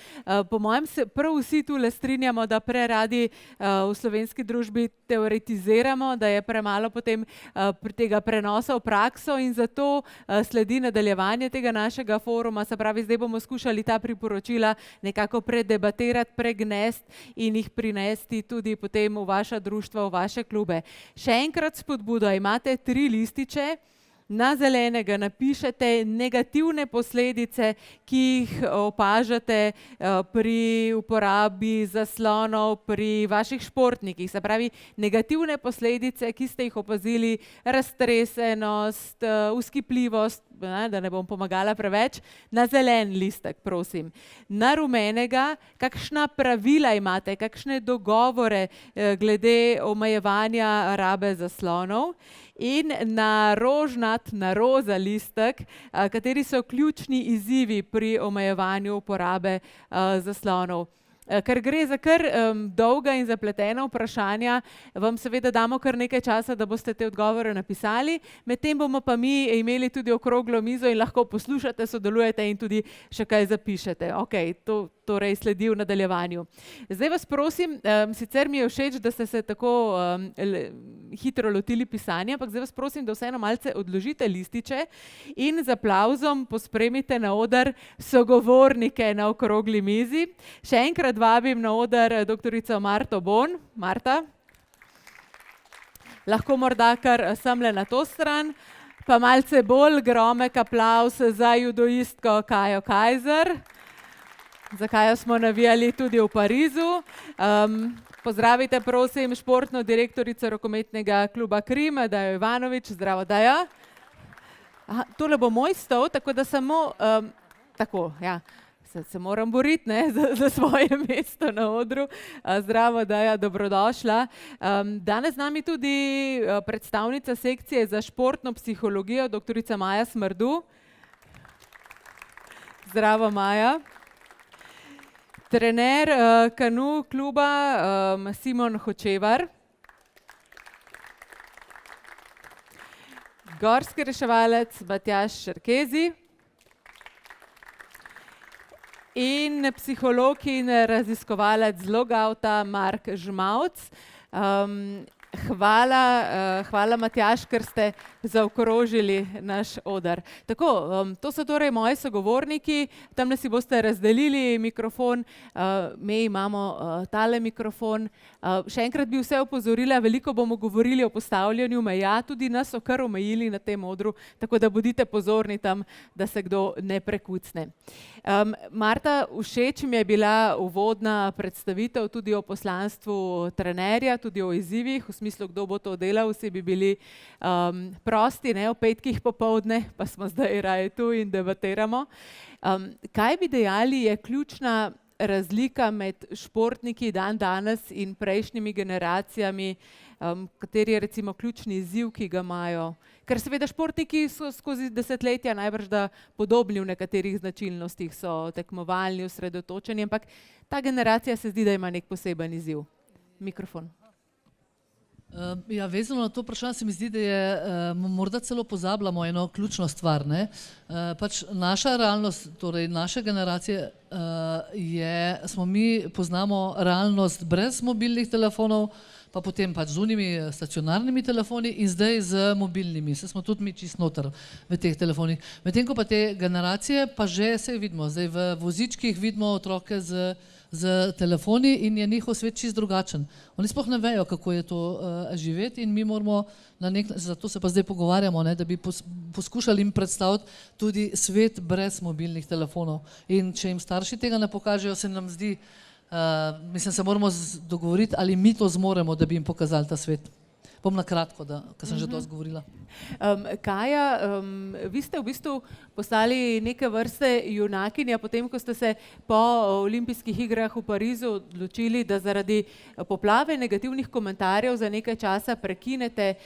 Po mojem se prav vsi tule strinjamo, da preradi v slovenski družbi teoretiziramo, da je premalo potem tega prenosa v prakso in zato sledi nadaljevanje tega našega foruma. Se pravi, zdaj bomo skušali ta priporočila nekako predebatirati, pregnesti in jih prinesti tudi potem v vaša društva, v vaše klube. Še enkrat spodbudo, imate 3 lističe. Na zelenega napišete negativne posledice, ki jih opažate pri uporabi zaslonov pri vaših športnikih. Se pravi, negativne posledice, ki ste jih opazili, raztresenost, vzkipljivost, da ne bom pomagala preveč, na zelen listek, prosim. Na rumenega, kakšna pravila imate, kakšne dogovore glede omejevanja rabe zaslonov. In na rožnat, na roza listek, kateri so ključni izzivi pri omejevanju uporabe zaslonov. Ker gre za kar dolga in zapletena vprašanja, vam seveda damo kar nekaj časa, da boste te odgovore napisali, medtem bomo pa mi imeli tudi okroglo mizo in lahko poslušate, sodelujete in tudi še kaj zapišete. Ok, torej sledi v nadaljevanju. Zdaj vas prosim, sicer mi je všeč, da ste se tako hitro lotili pisanja, ampak zdaj vas prosim, da vseeno malce odložite lističe in z aplavzom pospremite na oder sogovornike na okrogli mizi. Še enkrat vabim na oder doktorico Marto Bon. Marta? Lahko morda kar semle na to stran, pa malce bolj gromek aplavz za judoistko Kajo Kajzer, za Kajo smo navijali tudi v Parizu. Pozdravite prosim športno direktorico rokometnega kluba Krim, Dajo Ivanovič. Zdravo, Daja. Tole bo moj stol, tako da samo, tako, ja. Se moram boriti, ne, za svoje mesto na odru. Zdravo, Daja, dobrodošla. Danes z nami tudi predstavnica sekcije za športno psihologijo, doktorica Maja Smrdu. Zdravo, Maja. Trener kanu kluba Simon Hočevar. Gorski reševalec Matjaž Šerkezi. In psiholog in raziskovalec Logouta Mark Žmavc. Hvala Matjaž, ker ste zaokrožili naš oder. Tako, to so torej moji sogovorniki, tamle si boste razdelili mikrofon, mi imamo tale mikrofon. Še enkrat bi vse opozorila, veliko bomo govorili o postavljanju meja, tudi nas so kar omejili na tem odru, tako da bodite pozorni tam, da se kdo ne prekucne. Marta, všeč mi je bila uvodna predstavitev tudi o poslanstvu trenerja, tudi o izzivih, v smislu, kdo bo to delal, vsi bi bili prosti, ne, o petkih popoldne, pa smo zdaj raje tu in debatiramo. Kaj bi dejali je ključna razlika med športniki dan danes in prejšnjimi generacijami, kateri je recimo ključni izziv, ki ga imajo? Ker seveda športniki so skozi desetletja najbrž da podobni v nekaterih značilnostih, so tekmovalni, osredotočeni, ampak ta generacija se zdi, da ima nek poseben izziv. Mikrofon. Ja, vezano na to vprašanje se mi zdi, da je morda celo pozabljamo eno ključno stvar, ne. Pač naša realnost, torej naše generacije poznamo realnost brez mobilnih telefonov, pa potem pač z unimi stacionarnimi telefoni in zdaj z mobilnimi. Se smo tudi mi čist noter v teh telefonih. Medtem ko pa te generacije pa že se vidimo, zdaj v vozičkih vidimo otroke z telefoni in je njihov svet čist drugačen. Oni sploh ne vejo, kako je to živeti in mi moramo zato se pa zdaj pogovarjamo, ne, da bi poskušali jim predstaviti tudi svet brez mobilnih telefonov. In če jim starši tega ne pokažejo, se nam zdi, mislim, se moramo dogovoriti, ali mi to zmoremo, da bi jim pokazali ta svet. Bom na kratko, ker sem že dosti govorila. Kaja, vi ste v bistvu postali neke vrste junakinja, potem ko ste se po olimpijskih igrah v Parizu odločili, da zaradi poplave negativnih komentarjev za nekaj časa prekinete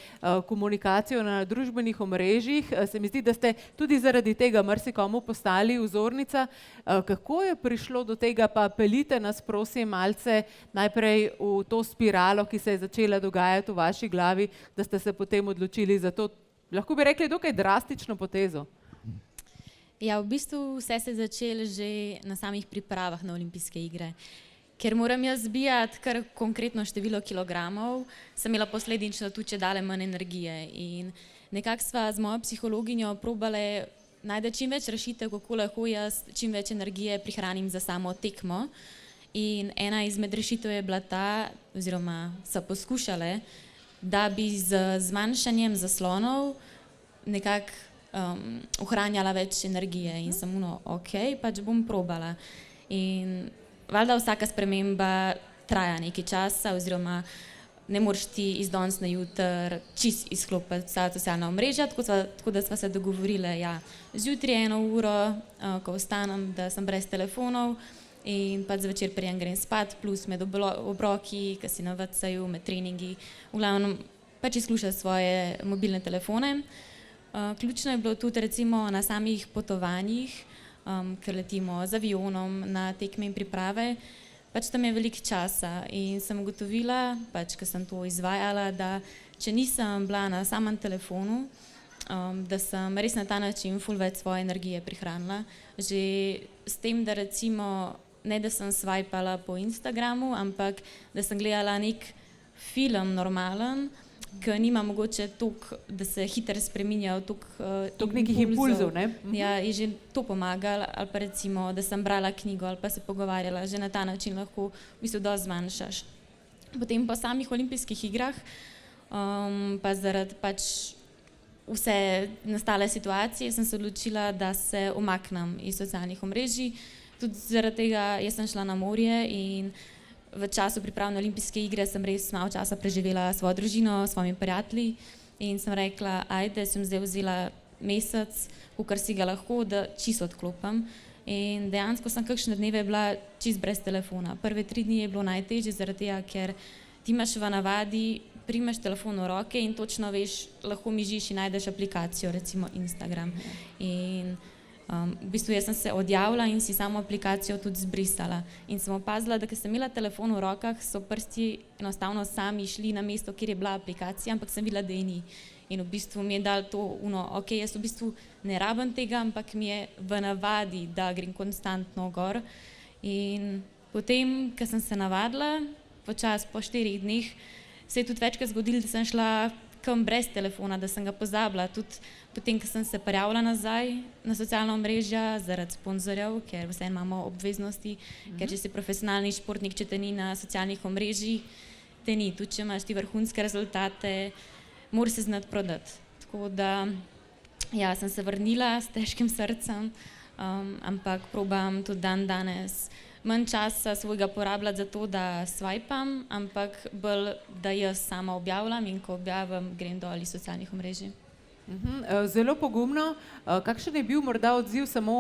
komunikacijo na družbenih omrežjih. Se mi zdi, da ste tudi zaradi tega marsikomu postali vzornica. Kako je prišlo do tega, pa peljite nas prosim malce najprej v to spiralo, ki se je začela dogajati v vaši glavi, da ste se potem odločili za to, lahko bi rekli, dokaj drastično potezo. Ja, v bistvu vse se je začelo že na samih pripravah na olimpijske igre. Ker moram jaz zbijati kar konkretno število kilogramov, sem imela posledično tudi čedalje manj energije. In nekako sva z mojo psihologinjo probale najti čim več rešitev, kako lahko jaz čim več energije prihranim za samo tekmo. In ena izmed rešitev je bila ta, oziroma so poskušale, da bi z zmanjšanjem zaslonov nekako ohranjala več energije in sem ok, pač bom probala. In valjda vsaka sprememba traja nekaj časa oziroma ne moreš ti iz danes na jutri čist izklopiti vsa socialna omrežja, tako da sva se dogovorile, ja, zjutraj 1 uro, ko vstanem, da sem brez telefonov, in pa zvečer preden grem spat, plus med obroki, ki si na WC-ju, med treningi, v glavnem pač izklušati svoje mobilne telefone. Ključno je bilo tudi recimo na samih potovanjih, ker letimo z avionom na tekme in priprave, pač tam je veliko časa in sem ugotovila, pač ko sem to izvajala, da če nisem bila na samem telefonu, da sem res na ta način ful več svoje energije prihranila. Že s tem, da recimo ne da sem swipala po Instagramu, ampak da sem gledala nek film normalen, ki nima mogoče toliko, da se hitro spreminjajo, Toliko nekih impulzov, ne? Ja, je že to pomagalo, ali pa recimo, da sem brala knjigo ali pa se pogovarjala, že na ta način lahko v bistvu dosti zmanjšaš. Potem po samih olimpijskih igrah, pa zaradi pač vse nastale situacije sem se odločila, da se umaknem iz socialnih omrežij. Tudi zaradi tega jaz sem šla na morje in v času priprav na olimpijske igre sem res malo časa preživela svojo družino, s svojimi prijatelji in sem rekla, ajde, sem zdaj vzela mesec, kakor si ga lahko, da čisto odklopim. In dejansko sem kakšne dneve bila čist brez telefona. Prve 3 dni je bilo najtežje zaradi tega, ker ti imaš v navadi, primeš telefon v roke in točno veš, lahko mižiš in najdeš aplikacijo, recimo Instagram. In v bistvu jaz sem se odjavila in si samo aplikacijo tudi zbrisala. In sem opazila, da ko sem imela telefon v rokah, so prsti enostavno sami šli na mesto, kjer je bila aplikacija, ampak sem videla, da je ni. In v bistvu mi je dal to, ok, jaz v bistvu ne rabim tega, ampak mi je v navadi, da grem konstantno gor. In potem, ko sem se navadila, počas po 4 dneh, se je tudi večkrat zgodilo, da sem šla kam brez telefona, da sem ga pozabila. Tudi potem, ko sem se prijavila nazaj na socialna omrežja zaradi sponzorjev, ker vseeno imamo obveznosti, ker če si profesionalni športnik, če te ni na socialnih omrežjih, te ni. Tudi če imaš ti vrhunske rezultate, moraš se znati prodati. Tako da, ja, sem se vrnila s težkim srcem, ampak probam tudi danes manj časa svojega porabljati za to, da swipam, ampak bolj, da jaz sama objavljam in ko objavim, grem dol iz socialnih omrežij. Zelo pogumno. Kakšen je bil morda odziv samo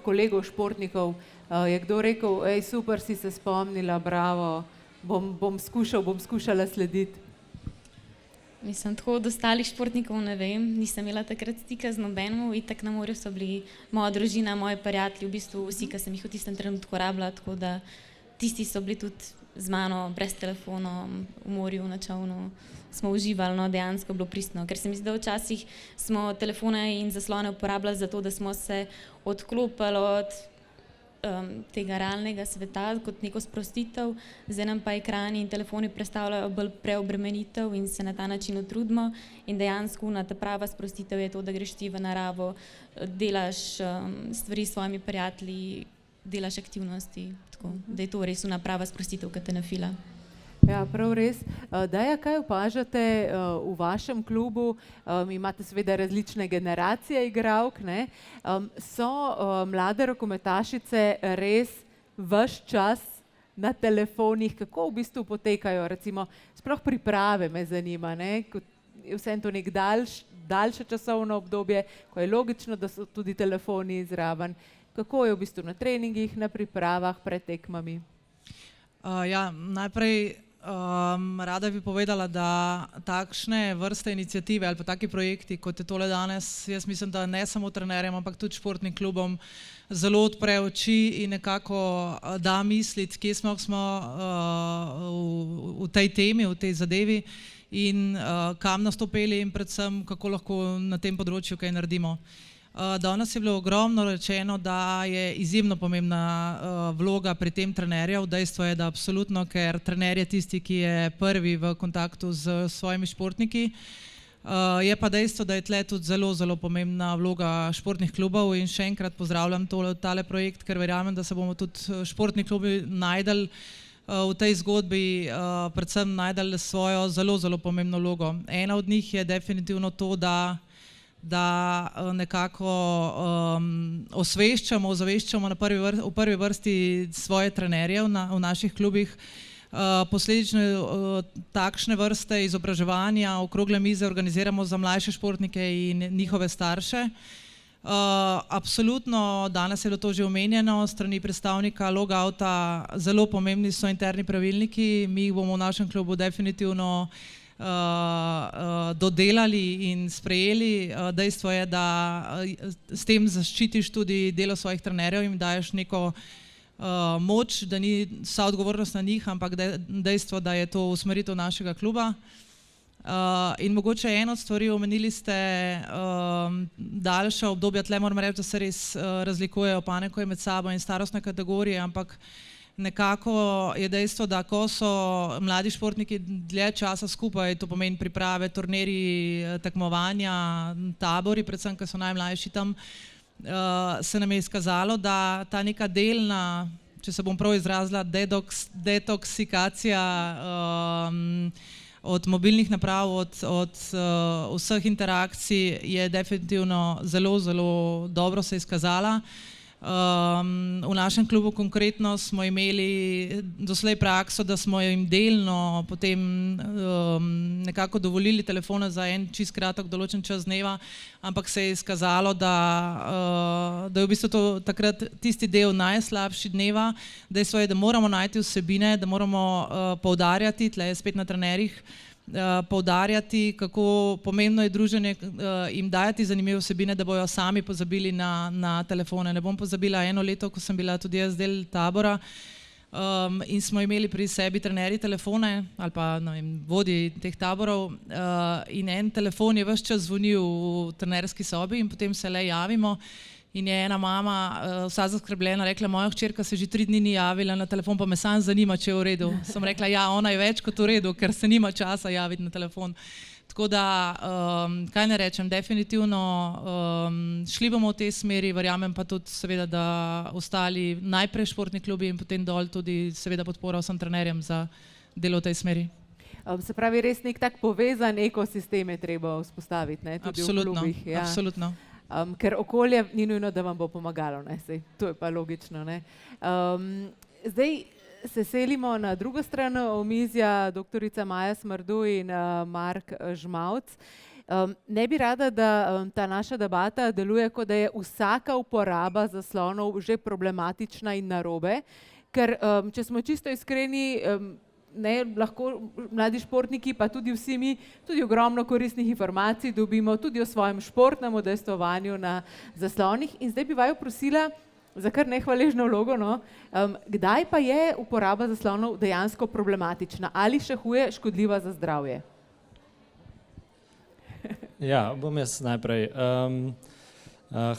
kolegov športnikov? Je kdo rekel, ej, super si se spomnila, bravo, bom skušala slediti? Mislim, tako od ostalih športnikov ne vem, nisem imela takrat stika z nobenim, itak na morju so bili moja družina, moji prijatelji, v bistvu vsi, ki sem jih v tistem trenutku rabila, tako da tisti so bili tudi z mano, brez telefonov, v morju, na čovnu, smo uživali, no, dejansko bilo pristno, ker se mi zdi, da včasih smo telefone in zaslone uporabljali za to, da smo se odklopili od tega realnega sveta kot neko sprostitev, zdaj nam pa ekrani in telefoni predstavljajo bolj preobremenitev in se na ta način utrudimo in dejansko ta prava sprostitev je to, da greš ti v naravo, delaš stvari s svojimi prijatelji, delaš aktivnosti, tako da je to res una prava sprostitev, ki te nafila. Ja, prav res. Daja, kaj opažate v vašem klubu? Imate seveda različne generacije igralk, ne? So mlade rokometašice res ves čas na telefonih? Kako v bistvu potekajo, recimo, sploh priprave me zanima, ne? Je vseeno to nek daljše časovno obdobje, ko je logično, da so tudi telefoni zraven. Kako je v bistvu na treningih, na pripravah, pred tekmami? Ja, najprej rada bi povedala, da takšne vrste iniciative ali pa taki projekti, kot je tole danes, jaz mislim, da ne samo trenerjem, ampak tudi športnim klubom zelo odpre oči in nekako da misliti, kje smo v tej temi, v tej zadevi in kam nas to pelje in predvsem, kako lahko na tem področju kaj naredimo. Danes je bilo ogromno rečeno, da je izjemno pomembna vloga pri tem trenerjev. Dejstvo je, da absolutno, ker trener je tisti, ki je prvi v kontaktu z svojimi športniki. Je pa dejstvo, da je tle tudi zelo, zelo pomembna vloga športnih klubov in še enkrat pozdravljam tale projekt, ker verjamem, da se bomo tudi športni klubi najdeli v tej zgodbi, predvsem najdeli svojo zelo, zelo pomembno vlogo. Ena od njih je definitivno to, da nekako ozaveščamo v prvi vrsti svoje trenerje v naših klubih. Posledično takšne vrste izobraževanja, okrogle mize organiziramo za mlajše športnike in njihove starše. Absolutno, danes je bilo to že omenjeno, strani predstavnika Logouta, zelo pomembni so interni pravilniki, mi jih bomo v našem klubu definitivno dodelali in sprejeli. Dejstvo je, da s tem zaščitiš tudi delo svojih trenerjev in daješ neko moč, da ni vsa odgovornost na njih, ampak dejstvo, da je to usmeritev našega kluba. In mogoče eno od stvari, omenili ste daljša obdobja, tle moram reči, da se res razlikujejo panekoje med sabo in starostne kategorije, ampak nekako je dejstvo, da ko so mladi športniki dlje časa skupaj, to pomeni priprave, turnirji, tekmovanja, tabori, predvsem, ker so najmlajši tam, se nam je izkazalo, da ta neka delna, če se bom prav izrazila, detoksikacija od mobilnih naprav, od vseh interakcij je definitivno zelo, zelo dobro se izkazala. V našem klubu konkretno smo imeli doslej prakso, da smo jim delno potem nekako dovolili telefone za en čist kratek določen čas dneva, ampak se je izkazalo, da je v bistvu to takrat tisti del najslabši dneva. Dejstvo je, da moramo najti vsebine, da moramo poudarjati, tle je spet na trenerjih, poudarjati, kako pomembno je druženje, jim dajati zanimive vsebine, da bojo sami pozabili na telefone. Ne bom pozabila eno leto, ko sem bila tudi jaz del tabora in smo imeli pri sebi trenerji telefone ali pa vodji teh taborov in en telefon je ves čas zvonil v trenerski sobi in potem se le javimo. In je ena mama vsa zaskrbljena rekla, moja hčerka se že 3 dni ni javila na telefon, pa me sam zanima, če je v redu. Sem rekla, ja, ona je več kot v redu, ker se nima časa javiti na telefon. Tako da, kaj ne rečem, definitivno šli bomo v tej smeri, verjamem pa tudi seveda, da ostali najprej športni klubi in potem dol tudi seveda podpora vsem trenerjem za delo v tej smeri. Se pravi, res nek tak povezan ekosistem je treba vzpostaviti, ne, tudi v klubih. Ja. Absolutno. Ker okolje ni nujno, da vam bo pomagalo, ne? Sej, to je pa logično. Ne? Zdaj se selimo na drugo stran omizja, doktorica Maja Smrdu in Mark Žmavc. Ne bi rada, da ta naša debata deluje, kot da je vsaka uporaba zaslonov že problematična in narobe, ker če smo čisto iskreni, ne, lahko mladi športniki, pa tudi vsi mi, tudi ogromno koristnih informacij dobimo tudi o svojem športnem udejstvovanju na zaslonih. In zdaj bi vaju prosila za kar nehvaležno vlogo, no, kdaj pa je uporaba zaslonov dejansko problematična ali še huje škodljiva za zdravje? Ja, bom jaz najprej.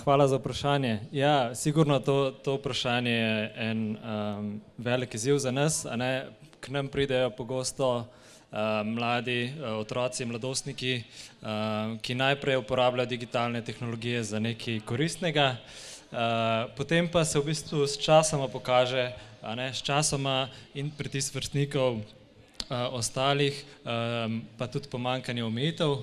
Hvala za vprašanje. Ja, sigurno to vprašanje je en velik izziv za nas, a ne. K nam pridejo pogosto mladi otroci, mladostniki, ki najprej uporabljajo digitalne tehnologije za nekaj koristnega, potem pa se v bistvu s časoma pokaže, s časoma in pritisk vrstnikov ostalih, pa tudi pomanjkanje omejitev,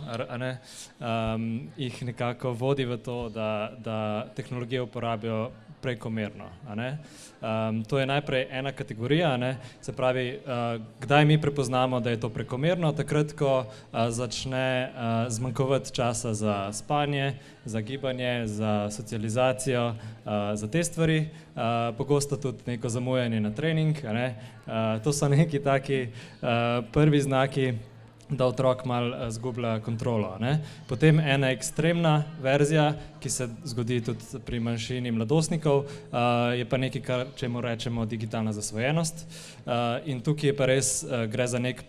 jih nekako vodi v to, da tehnologije uporabijo prekomerno. To je najprej ena kategorija, se pravi, kdaj mi prepoznamo, da je to prekomerno, takrat, ko začne zmanjkovati časa za spanje, za gibanje, za socializacijo, za te stvari, pogosto tudi neko zamujanje na trening. To so neki taki prvi znaki, da otrok malo zgublja kontrolo. Potem ena ekstremna verzija, ki se zgodi tudi pri manjšini mladostnikov, je pa nekaj, čemu rečemo digitalna zasvojenost. In tukaj je pa res, gre za nek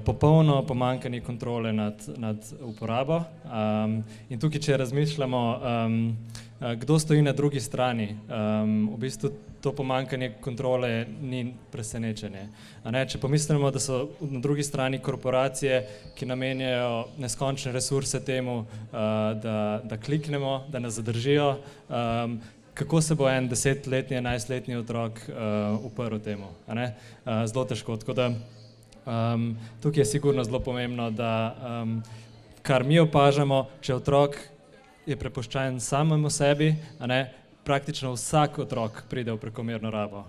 popolno pomanjkanje kontrole nad uporabo. In tukaj, če razmišljamo, kdo stoji na drugi strani, v bistvu to pomanjkanje kontrole ni presenečenje. Če pomislimo, da so na drugi strani korporacije, ki namenjajo neskončne resurse temu, da kliknemo, da nas zadržijo, kako se bo en 10-letni, 11-letni otrok uprl temu? Zelo težko. Tako da tukaj je sigurno zelo pomembno, da kar mi opažamo, če otrok je prepuščen samemu sebi, praktično vsak otrok pride v prekomerno rabo.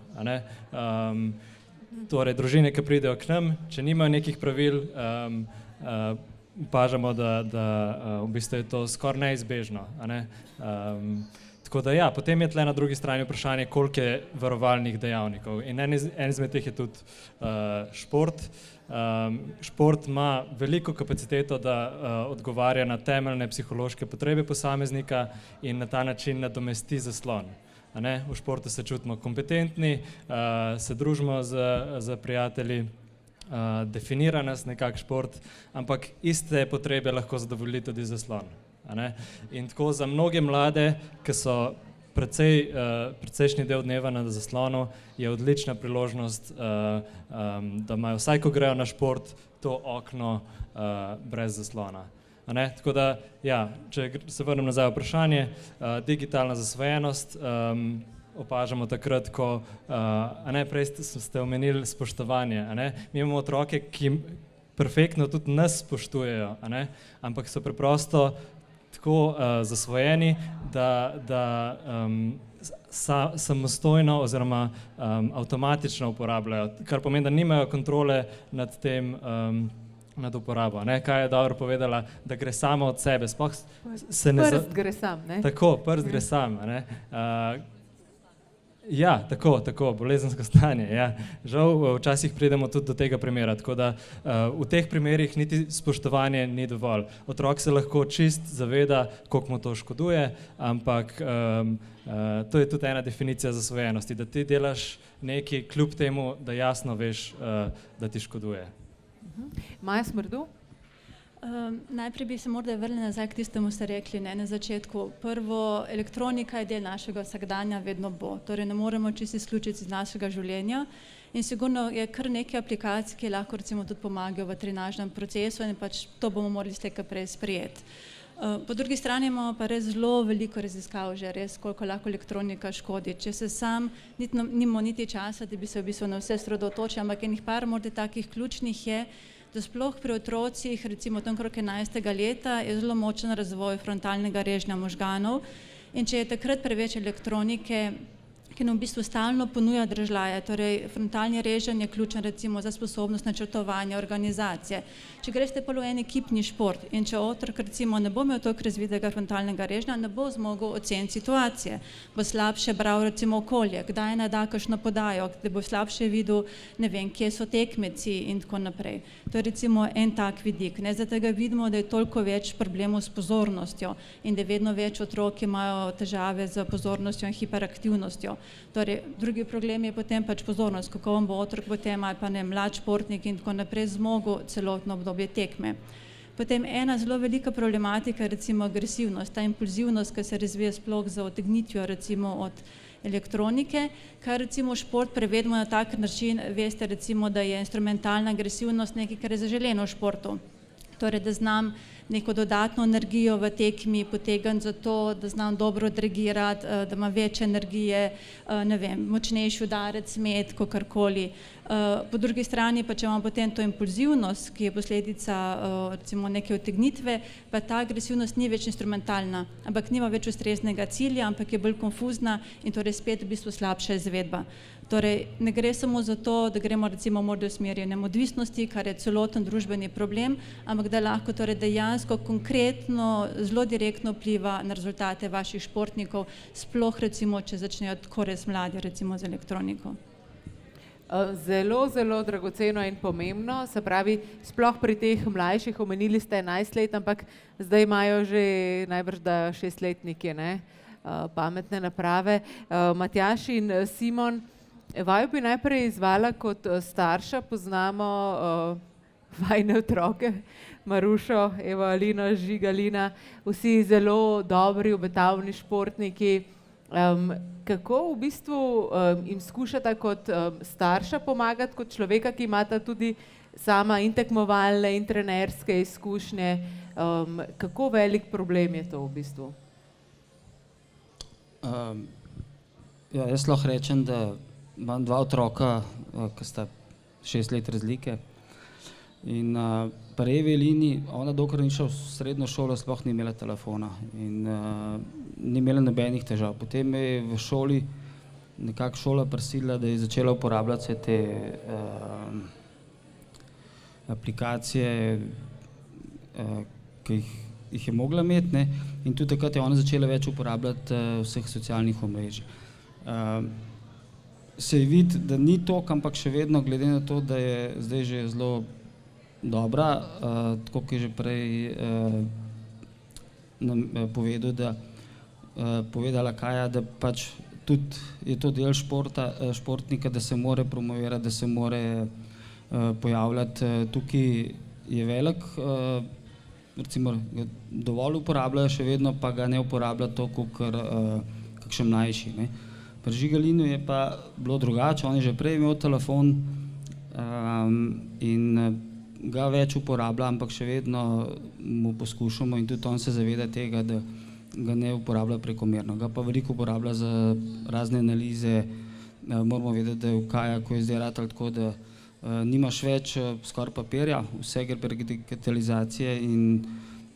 Torej, družine, ki pridejo k nam, če nimajo nekih pravil, opažamo, da v bistvu je to skoraj neizbežno. Tako da ja, potem je tle na drugi strani vprašanje, koliko je varovalnih dejavnikov. In en izmed teh je tudi šport. Šport ima veliko kapaciteto, da odgovarja na temeljne psihološke potrebe posameznika in na ta način nadomesti zaslon. V športu se čutimo kompetentni, se družimo z prijatelji definira nas nekak šport, ampak iste potrebe lahko zadovolji tudi zaslon. A ne? In tako za mnoge mlade, ki so precejšnji del dneva na zaslonu, je odlična priložnost, da imajo vsaj, ko grejo na šport, to okno brez zaslona. A ne? Tako da, ja, če se vrnem nazaj v vprašanje, digitalna zasvojenost opažamo takrat, ko, a ne, prej ste omenili spoštovanje, a ne? Mi imamo otroke, ki perfektno tudi nas spoštujejo, a ne? Ampak so preprosto tako zasvojeni, da samostojno oziroma avtomatično uporabljajo, kar pomeni, da nimajo kontrole nad tem, nad uporabo. Ne? Kaj je dobro povedala, da gre samo od sebe. Prst gre sam, ne? Tako, prst gre sam. Ne? Ja, tako, bolezensko stanje. Ja. Žal, včasih pridemo tudi do tega primera, tako da v teh primerih niti spoštovanje ni dovolj. Otrok se lahko čist zaveda, koliko mu to škoduje, ampak to je tudi ena definicija zasvojenosti, da ti delaš nekaj kljub temu, da jasno veš, da ti škoduje. Maja Smrdu? Najprej bi se morda vrnili nazaj k tistemu, ste rekli, ne, na začetku. Prvo, elektronika je del našega vsakdanja, vedno bo. Torej ne moremo čisto izključiti iz našega življenja in sigurno je kar nekaj aplikacij, ki lahko recimo tudi pomagajo v trenažnem procesu in pač to bomo morali slej ko prej sprejeti. Po drugi strani imamo pa res zelo veliko raziskav že res, koliko lahko elektronika škodi. Če se sam nimamo niti časa, da bi se v bistvu na vse sredotočili, ampak enih par morda takih ključnih je, da sploh pri otrocih, recimo tam okrog 11. leta, je zelo močen razvoj frontalnega režnja možganov in če je takrat preveč elektronike, ki nam v bistvu stalno ponuja držljaje, torej frontalni režen je ključen recimo za sposobnost načrtovanja, organizacije. Če greste pa v en ekipni šport in če otrok recimo ne bo imel toliko razvitega frontalnega režnja, ne bo zmogel oceniti situacije, bo slabše bral recimo okolje, kdaj naj da kakšno podajo, da bo slabše videl, ne vem, kje so tekmeci in tako naprej. To je recimo en tak vidik. Ne, zato ga vidimo, da je toliko več problemov s pozornostjo in da vedno več otrok imajo težave z pozornostjo in hiperaktivnostjo. Torej, drugi problem je potem pač pozornost, kako vam bo otrok potem ali pa ne mlad športnik in tako naprej zmogel celotno obdobje tekme. Potem ena zelo velika problematika je recimo agresivnost, ta impulzivnost, ki se razvija sploh za otegnitvijo recimo od elektronike, kar recimo šport prevedemo na tak način, veste recimo, da je instrumentalna agresivnost nekaj, kar je zaželeno v športu. Torej, da znam neko dodatno energijo v tekmi potegniti za to, da znam dobro odreagirati, da ima več energije, ne vem, močnejši udarec, met, kakorkoli. Po drugi strani pa, če imamo potem to impulzivnost, ki je posledica recimo neke otegnitve, pa ta agresivnost ni več instrumentalna, ampak nima več ustreznega cilja, ampak je bolj konfuzna in torej spet v bistvu slabša izvedba. Torej, ne gre samo za to, da gremo recimo morda v smeri neodvisnosti, kar je celoten družbeni problem, ampak da lahko torej dejansko konkretno, zelo direktno vpliva na rezultate vaših športnikov, sploh recimo, če začnejo tako res mladi recimo z elektroniko. Zelo, zelo dragoceno in pomembno, se pravi, sploh pri teh mlajših, omenili ste 11 let, ampak zdaj imajo že najbrž da 6-letniki, ne, pametne naprave. Matjaž in Simon, vaju bi najprej izvala kot starša, poznamo vajine otroke, Marušo, Evo, Alino, Žiga, Lina, vsi zelo dobri, obetavni športniki. Kako v bistvu jim skušata kot starša pomagati, kot človeka, ki imata tudi sama in tekmovalne in trenerske izkušnje, kako velik problem je to v bistvu? Ja, jaz lahko rečem, da imam 2 otroka, ki sta 6 let razlike. In pri Evi Lini, ona dokler ni šla v srednjo šolo, sploh ni imela telefona in ni imela nobenih težav. Potem je v šoli nekako šola prisilila, da je začela uporabljati vse te aplikacije, ki jih je mogla imeti, ne? In tudi takrat je ona začela več uporabljati vseh socialnih omrežij. Se je vidi, da ni toliko, ampak še vedno, glede na to, da je zdaj že zelo dobra, tako kot je že prej nam povedal, da povedala Kaja, da pač tudi je to del športa, športnika, da se more promovirati, da se more pojavljati. Tukaj je velik, recimo ga dovolj uporabljajo še vedno, pa ga ne uporablja toliko, kakšen mlajši. Ne. Pri Žigalinu je pa bilo drugače, on je že prej imel telefon in ga več uporablja, ampak še vedno mu poskušamo in tudi on se zaveda tega, da ga ne uporablja prekomerno. Ga pa veliko uporablja za razne analize, moramo vedeti, da je v kajaku je zdaj ratalo tako, da nimaš več skoraj papirja, vse gre prek digitalizacije in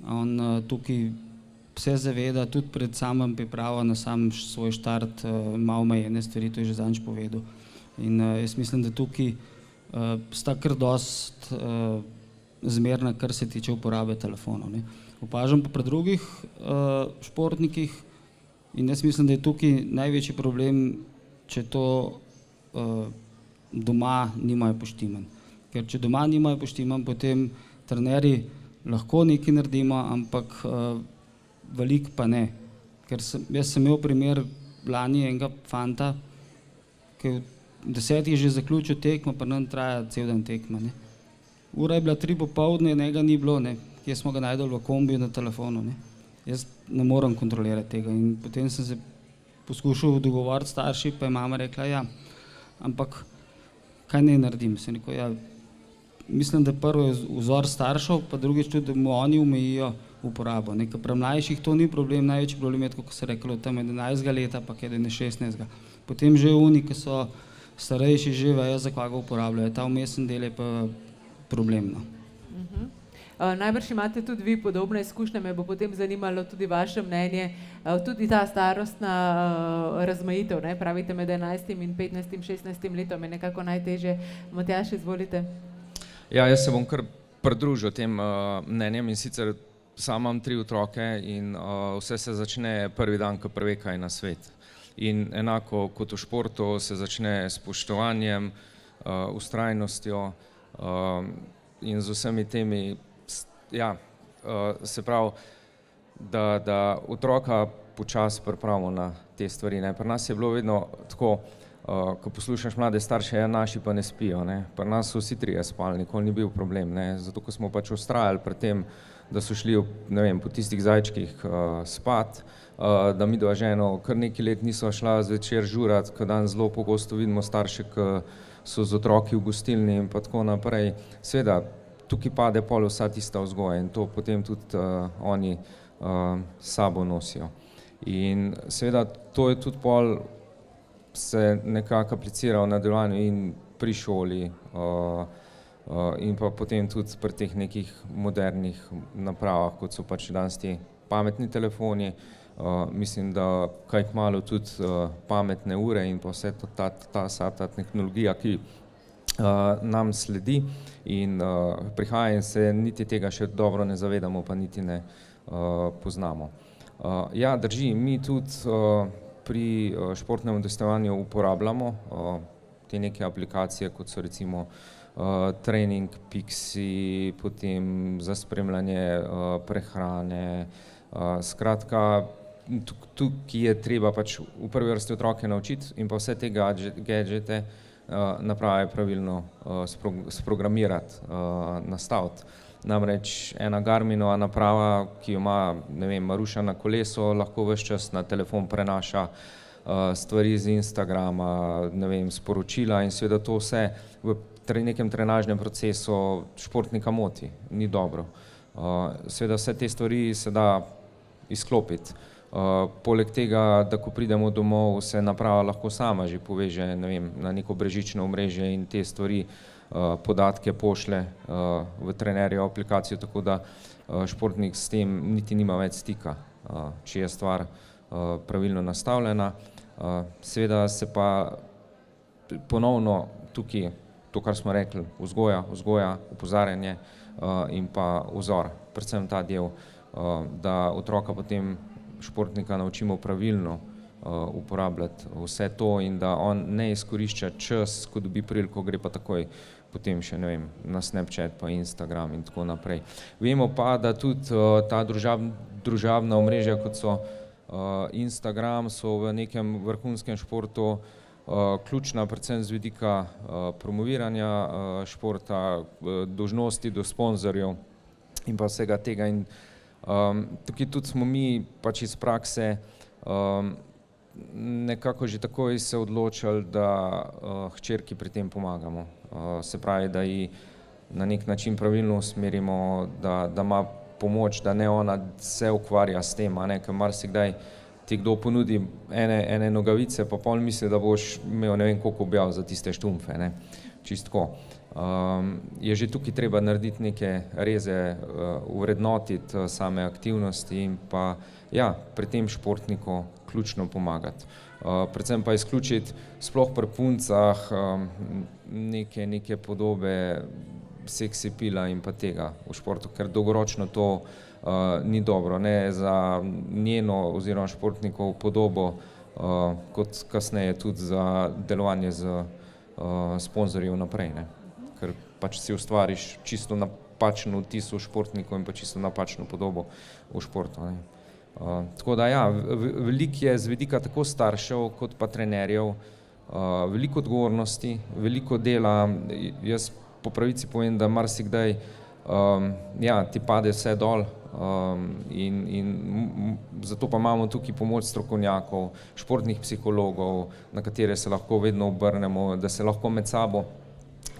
on tukaj se zaveda tudi pred samim pripravo na sam svoj štart, ima omejene stvari, to je že zadnjič povedal. In jaz mislim, da tukaj sta kar dost zmerna, kar se tiče uporabe telefonov. Ne. Opažam pa pri drugih športnikih in jaz mislim, da je tukaj največji problem, če to doma nimajo poštiman. Ker če doma nimajo poštiman, potem trenerji lahko nekaj naredimo, ampak veliko pa ne. Ker jaz sem imel primer lani enega fanta, ki je v 10 že zaključil tekmo, pa nam traja cel dan tekma. Ne. Ura je bila 3 popoldne, njega ni bilo, ne. Kje smo ga najdel v kombiju na telefonu. Ne. Jaz ne morem kontrolirati tega in potem sem se poskušal dogovoriti starši, pa je mama rekla, ja, ampak kaj ne naredim? Sem rekel, ja, mislim, da prvo je vzor staršev, pa drugič tudi, da mu oni omejijo uporabo. Ker pri mlajših to ni problem, največji problem je, kot se reklo, tam 11 leta, pa kaj 16. Potem že oni, ki so starejši, že vejo, za koga uporabljajo. Ta vmesen del je pa problemno. Najbrž imate tudi vi podobne izkušnje, me bo potem zanimalo tudi vaše mnenje, tudi ta starostna razmejitev, ne? Pravite med 11 in 15, 16 letom je nekako najtežje. Matjaž, izvolite. Ja, jaz se bom kar pridružil tem mnenjem in sicer sam imam 3 otroke in vse se začne prvi dan, ko prveka je na svet. In enako kot v športu se začne s spoštovanjem, vztrajnostjo in z vsemi temi, ja, se pravi, da otroka počasi pripravimo na te stvari. Ne. Pri nas je bilo vedno tako, ko poslušaš mlade starše, ja, naši pa ne spijo. Ne. Pri nas so vsi 3 spali, nikoli ni bil problem. Ne. Zato, ko smo pač ustrajali pri tem, da so šli, ne vem, po tistih zajčkih spat, da mi dva ženo kar nekaj let niso šla zvečer žurat, ko dan zelo pogosto vidimo starše, ki so z otroki v gostilni in pa tako naprej. Seveda, tukaj pade pol vsa tista vzgoja in to potem tudi oni sabo nosijo. In seveda to je tudi pol se nekako aplicira v nadaljevanju in pri šoli in pa potem tudi pri teh nekih modernih napravah, kot so pač danes ti pametni telefoni, mislim, da kaj kmalu tudi pametne ure in pa vse ta tehnologija, ki nam sledi in prihaja in se niti tega še dobro ne zavedamo, pa niti ne poznamo. Ja, drži, mi tudi pri športnem udejstvovanju uporabljamo te neke aplikacije, kot so recimo Training, Pixi, potem za spremljanje prehrane, skratka, tukaj je treba pač v prvi vrsti otroke naučiti in pa vse te gadžete naprave pravilno sprogramirati, nastaviti. Namreč ena Garminova naprava, ki jo ima, ne vem, Maruša na kolesu, lahko ves čas na telefon prenaša stvari z Instagrama, ne vem, sporočila in seveda to vse v nekem trenažnem procesu športnika moti, ni dobro. Seveda vse te stvari se da izklopiti. Poleg tega, da ko pridemo domov, se naprava lahko sama že poveže, ne vem, na neko brežično omrežje in te stvari, podatke pošle v trenerjevo aplikacijo, tako da športnik s tem niti nima več stika, če je stvar pravilno nastavljena. Seveda se pa ponovno tukaj, to, kar smo rekli, vzgoja, opozarjanje in pa vzor, predvsem ta del, da otroka potem športnika naučimo pravilno uporabljati vse to in da on ne izkorišča čas, ko dobi priliko, gre pa takoj potem še, ne vem, na Snapchat pa Instagram in tako naprej. Vemo pa, da tudi ta družabna omrežja, kot so Instagram, so v nekem vrhunskem športu ključna predvsem z vidika promoviranja športa, dolžnosti do sponzorjev in pa vsega tega. In tukaj tudi smo mi pač iz prakse nekako že takoj se odločili, da hčerki pri tem pomagamo. Se pravi, da ji na nek način pravilno usmerimo, da ima pomoč, da ne ona se ukvarja s tem, ker marsikdaj ti kdo ponudi ene nogavice, pa pol misli, da boš imel ne vem koliko objav za tiste štumfe, čistko. Je že tukaj treba narediti neke reze, uvrednotiti same aktivnosti in pa pri tem športniku ključno pomagati. Predvsem pa izključiti sploh pri puncah neke podobe seksi pila in pa tega v športu, ker dolgoročno to ni dobro, ne za njeno oziroma športnikov podobo, kot kasneje tudi za delovanje z sponzorjev naprej, ker pač si ustvariš čisto napačen vtis v športniku in pa čisto napačno podobo v športu. Tako da veliko je z vidika tako staršev kot pa trenerjev, veliko odgovornosti, veliko dela. Jaz po pravici povem, da marsikdaj ti pade vse dol in zato pa imamo tukaj pomoč strokovnjakov, športnih psihologov, na katere se lahko vedno obrnemo, da se lahko med sabo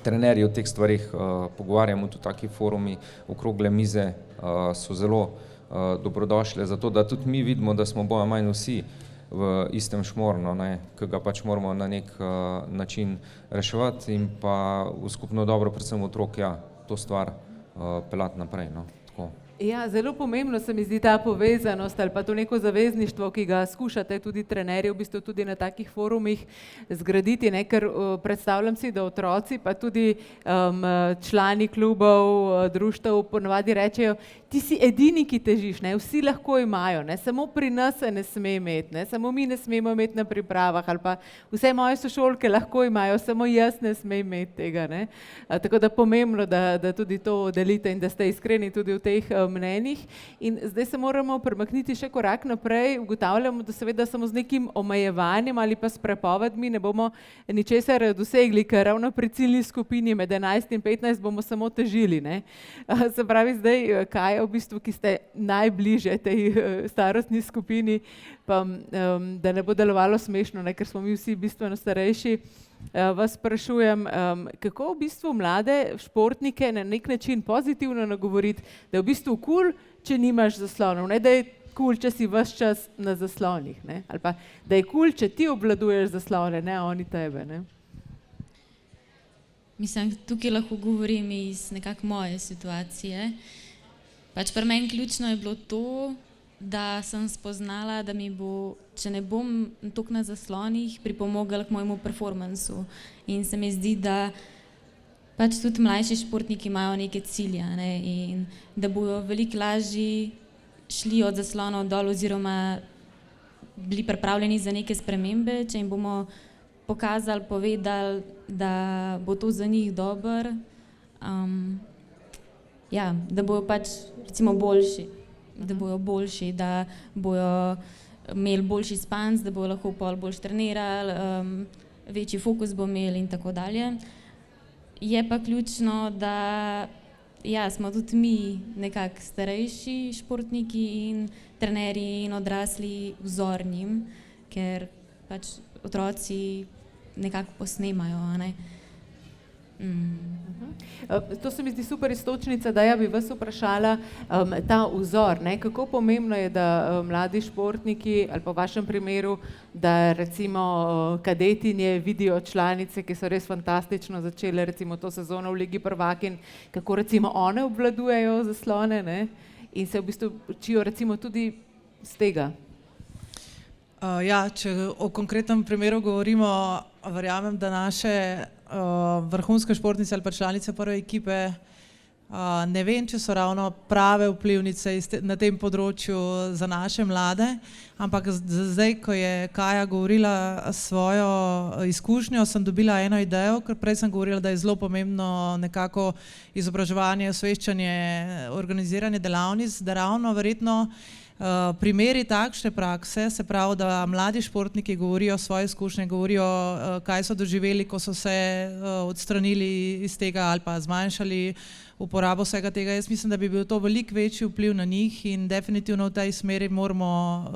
trenerji o teh stvarih pogovarjamo. Tudi taki forumi, okrogle mize so zelo dobrodošle, zato da tudi mi vidimo, da smo bolj manj vsi v istem šmornu, ki ga pač moramo na nek način reševati in pa v skupno dobro, predvsem otrok, to stvar peljati naprej. Ja, zelo pomembno se mi zdi ta povezanost ali pa to neko zavezništvo, ki ga skušate tudi trenerji v bistvu tudi na takih forumih zgraditi, ker predstavljam si, da otroci pa tudi člani klubov, društev ponavadi rečejo, ti si edini, ki težiš, vsi lahko imajo, samo pri nas se ne sme imeti, samo mi ne smemo imeti na pripravah ali pa vse moje sošolke lahko imajo, samo jaz ne smem imeti tega. Tako da pomembno, da tudi to delite in da ste iskreni tudi v teh mnenjih. In zdaj se moramo premakniti še korak naprej. Ugotavljamo, da seveda samo z nekim omejevanjem ali pa s prepovedmi ne bomo ničesar dosegli, ker ravno pri ciljni skupini med 11 in 15 bomo samo težili. Se pravi zdaj, kaj v bistvu, ki ste najbliže tej starostni skupini, pa da ne bo delovalo smešno, ker smo mi vsi bistveno starejši, vas sprašujem, kako v bistvu mlade športnike na nek način pozitivno nagovoriti, da je v bistvu kul, če nimaš zaslonov, da je kul, če si ves čas na zaslonih, ali pa da je kul, če ti obvladuješ zaslone, ne oni tebe. Mislim, tukaj lahko govorim iz nekako moje situacije. Pač pri meni ključno je bilo to, da sem spoznala, da mi bo, če ne bom toliko na zaslonih, pripomogla k mojemu performansu. In se mi zdi, da pač tudi mlajši športniki imajo neke cilje in da bojo veliko lažje šli od zaslonov dol oziroma bili pripravljeni za neke spremembe, če jim bomo pokazali, povedali, da bo to za njih dobro, da bojo pač recimo boljši. Da bojo boljši, da bojo imeli boljši spanc, da bojo lahko pol boljš trenirali, večji fokus bo imeli in tako dalje. Je pa ključno, da smo tudi mi nekako starejši športniki in trenerji in odrasli vzor njim, ker pač otroci nekako posnemajo. To se mi zdi super iztočnica, da bi vas vprašala ta vzor. Kako pomembno je, da mladi športniki ali pa v vašem primeru, da recimo kadetinje vidijo članice, ki so res fantastično začele recimo to sezono v Ligi prvakinj, kako recimo one obvladujejo zaslone in se v bistvu učijo recimo tudi z tega. Če o konkretnem primeru govorimo, verjamem, da naše vrhunske športnice ali pa članice prve ekipe, ne vem, če so ravno prave vplivnice na tem področju za naše mlade, ampak zdaj, ko je Kaja govorila svojo izkušnjo, sem dobila eno idejo, ker prej sem govorila, da je zelo pomembno nekako izobraževanje, osveščanje, organiziranje delavnic, da ravno verjetno Primeri takšne prakse, se pravi, da mladi športniki govorijo svoje izkušnje, govorijo, kaj so doživeli, ko so se odstranili iz tega ali pa zmanjšali uporabo vsega tega. Jaz mislim, da bi bil to veliko večji vpliv na njih in definitivno v tej smeri moramo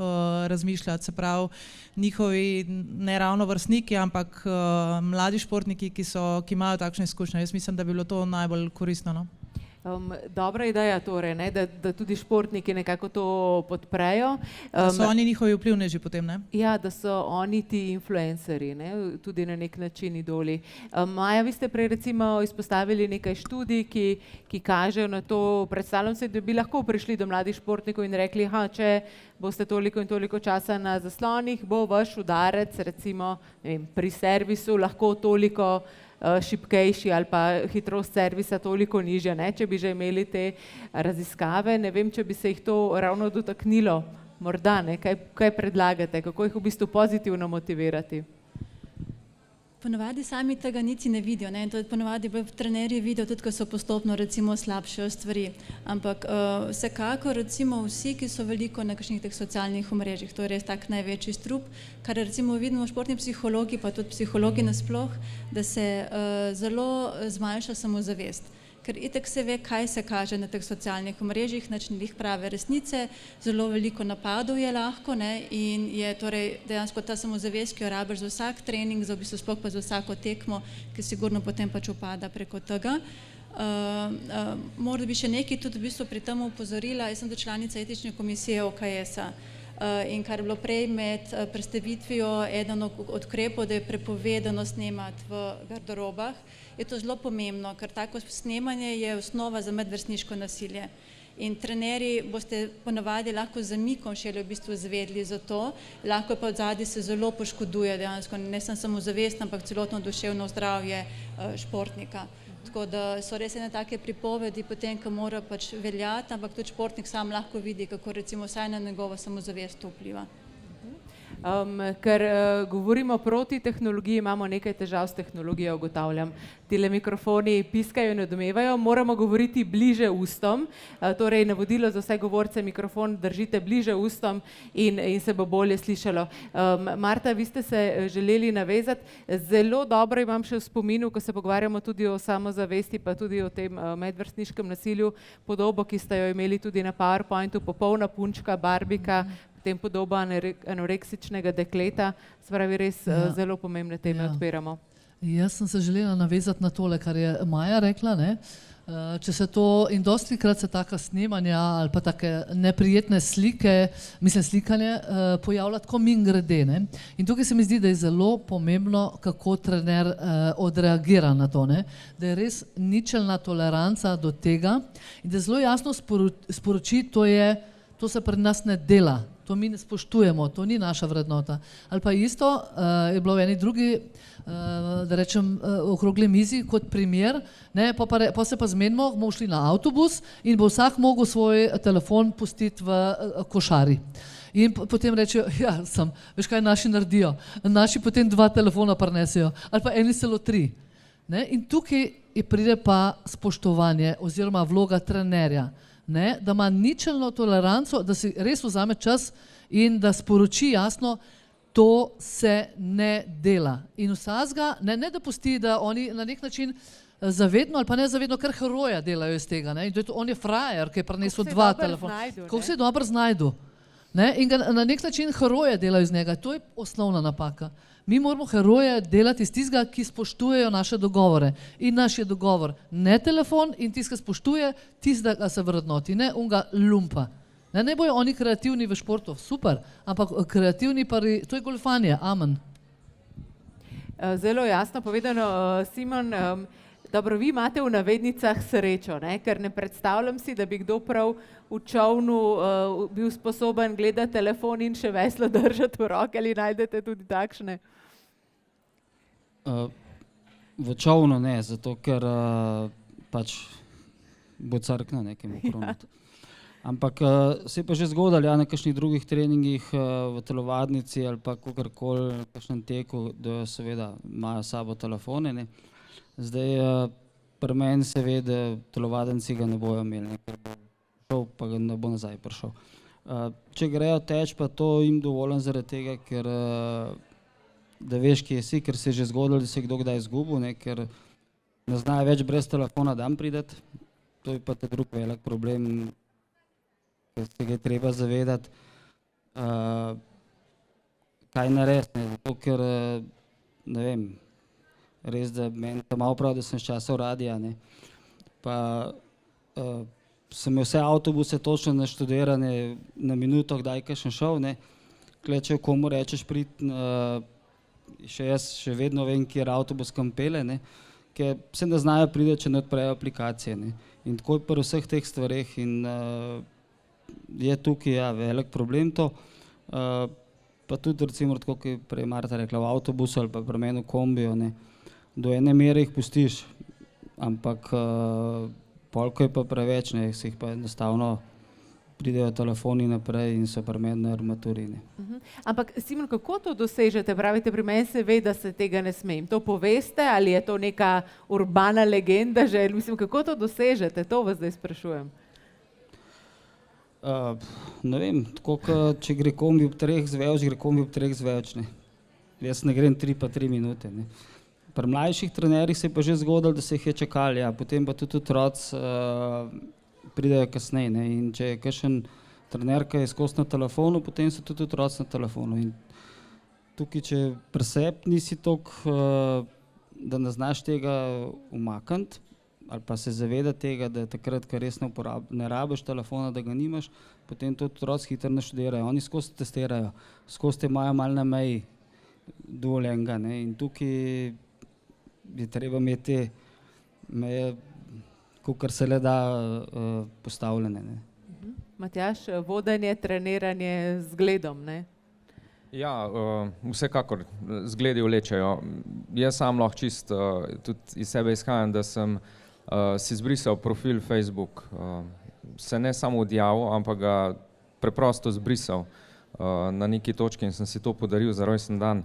razmišljati. Se pravi, njihovi ne ravno vrstniki, ampak mladi športniki, ki imajo takšne izkušnje. Jaz mislim, da bi bilo to najbolj koristno. No? Dobra ideja torej, ne? Da tudi športniki nekako to podprejo. Da so oni njihovi vplivneži potem, ne? Ja, da so oni ti influencerji, ne? Tudi na nek način idoli. Maja, vi ste prej recimo izpostavili nekaj študij, ki kažejo na to. Predstavljam se, da bi lahko prišli do mladih športnikov in rekli, če boste toliko in toliko časa na zaslonih, bo vaš udarec recimo pri servisu lahko toliko šibkejši ali pa hitrost servisa toliko nižja, ne? Če bi že imeli te raziskave, ne vem, če bi se jih to ravno dotaknilo, morda, ne? Kaj predlagate, kako jih v bistvu pozitivno motivirati? Ponovadi sami tega niti ne vidijo, ne? To ponovadi trenerji vidijo tudi, ko so postopno recimo slabšajo stvari, ampak vsekakor recimo vsi, ki so veliko na kakšnih teh socialnih omrežjih, to je res tak največji strup, kar recimo vidimo športni psihologi, pa tudi psihologi nasploh, da se zelo zmanjša samozavest. Ker itak se ve, kaj se kaže na teh socialnih omrežjih, nič ni prave resnice, zelo veliko napadov je lahko, ne, in je torej dejansko ta samozavest, ki jo rabiš za vsak trening, za v bistvu sploh pa za vsako tekmo, ki sigurno potem pač upada preko tega. Morda bi še nekaj tudi v bistvu pri tem upozorila, jaz sem članica etične komisije OKS-a. In kar je bilo prej med predstavitvijo eden od ukrepov, da je prepovedano snemati v garderobah, je to zelo pomembno, ker tako snemanje je osnova za medvrstniško nasilje. In trenerji boste ponavadi lahko z zamikom šele v bistvu zvedli za to, lahko pa odzadaj se zelo poškoduje dejansko, ne samo zavest, ampak celotno duševno zdravje športnika. Tako da so res ene take pripovedi potem, ki mora pač veljati, ampak tudi športnik sam lahko vidi, kako recimo vsaj na njegovo samozavest to vpliva. Ker govorimo proti tehnologiji, imamo nekaj težav s tehnologijo, ugotavljam. Tile mikrofoni piskajo in odomevajo, moramo govoriti bliže ustom, torej navodilo za vse govorce, mikrofon držite bliže ustom in se bo bolje slišalo. Marta, vi ste se želeli navezati, zelo dobro imam še v spominu, ko se pogovarjamo tudi o samozavesti, pa tudi o tem medvrstniškem nasilju, podobo, ki ste jo imeli tudi na PowerPointu, popolna punčka, barbika, potem podoba anoreksičnega dekleta, se pravi res zelo pomembne teme odpiramo. Jaz sem se želela navezati na tole, kar je Maja rekla, ne? Če se to, in dostikrat se taka snemanja ali pa take neprijetne slike, mislim slikanje, pojavlja tako mimogrede, ne? In tukaj se mi zdi, da je zelo pomembno, kako trener odreagira na to, ne? Da je res ničelna toleranca do tega in da zelo jasno sporoči, to se pri nas ne dela, to mi ne spoštujemo, to ni naša vrednota. Ali pa isto je bilo v eni drugi, da rečem, okrogli mizi kot primer, ne, pa se pa zmenimo, bomo šli na avtobus in bo vsak mogel svoj telefon pustiti v košari. In potem rečejo, veš kaj naši naredijo, naši potem 2 telefona prinesejo, ali pa eni celo 3. Ne? In tukaj pride pa spoštovanje oziroma vloga trenerja. Ne, da ima ničelno toleranco, da si res vzame čas in da sporoči jasno, to se ne dela. In vsazga, ne da pusti, da oni na nek način zavedno ali pa nezavedno kar heroja delajo iz tega. Ne? In on je frajer, ki je prinesel 2 telefona. Kako se dobro znajdu. Ne? In ga na nek način heroja delajo iz njega. To je osnovna napaka. Mi moramo heroje delati iz tistega, ki spoštujejo naše dogovore. In naš je dogovor ne telefon in tist, ki spoštuje, tistega se vrednoti, ne unga lumpa. Ne bojo oni kreativni v športu, super, ampak kreativni pa, to je goljufanje, amen. Zelo jasno povedano, Simon, dobro, vi imate v navednicah srečo, ne? Ker ne predstavljam si, da bi kdo prav v čovnu bil sposoben gledati telefon in še veslo držati v roke, ali najdete tudi takšne? V čovnu ne, zato ker pač bo crkno nekem okroniti. Ampak se je pa že zgodilo na kakšnih drugih treningih v telovadnici ali pa kakorkoli, v kakšnem teku, da seveda imajo s sabo telefone, ne. Zdaj, pri meni se ve, da telovadenci ga ne bojo imeli, ker bo šel, pa ga ne bo nazaj prišel. Če grejo teč, pa to jim dovolim zaradi tega, ker da veš, kje si, ker se je že zgodilo, da se je kdo kdaj izgubil, ne, ker ne znajo več brez telefona dan prideti. To je pa ta drug velik problem, ker se ga je treba zavedati, kaj narediti, ne, zato ker, ne vem, res, da meni to malo prav, da sem s časov radija, ne, pa sem imel vse avtobuse točno naštudirane na minuto, kdaj kakšen šel, ne, kle, če komu rečeš priti, še jaz še vedno vem, kjer avtobus kam pele, ne, ker se ne znajo priti, če ne odprejo aplikacije, ne, in tako je pri vseh teh stvareh in je tukaj, ja, velik problem to, pa tudi recimo, tako kot je prej Marta rekla, v avtobusu ali pa pri meni v kombiju, ne, do ene mere jih pustiš, ampak polko je pa preveč, ne, se jih pa enostavno pridejo telefoni naprej in so pri meni na armaturi, ne. Ampak Simon, kako to dosežete? Pravite, pri meni se ve, da se tega ne smem. To poveste ali je to neka urbana legenda že? Mislim, kako to dosežete? To vas zdaj sprašujem. Ne vem, tako kot če gre kombi ob 3 zveč, gre kombi ob 3 zveč, ne. Jaz ne grem 3 pa 3 minute, ne. Pri mlajših trenerjih se je pa že zgodilo, da se jih je čakali, ja, potem pa tudi otroci pridejo kasneje, ne, in če je kakšen trener, ki je skozi na telefonu, potem so tudi otroci na telefonu in tukaj, če pri sebi nisi toliko, da ne znaš tega umakniti ali pa se zavedati tega, da takrat, ko res ne rabiš telefona, da ga nimaš, potem to otroci hitro naštudirajo, oni skozi testirajo, skozi te imajo malo na meji dovoljenega, ne, in tukaj je treba imeti meje, kakor se le da postavljene, ne. Matjaž, vodenje, treniranje z zgledom, ne? Ja, vsekakor, zgledi vlečejo. Jaz sam lahko čist tudi iz sebe izhajam, da sem si zbrisal profil Facebook. Se ne samo odjavil, ampak ga preprosto zbrisal na neki točki in sem si to podaril za rojstni dan.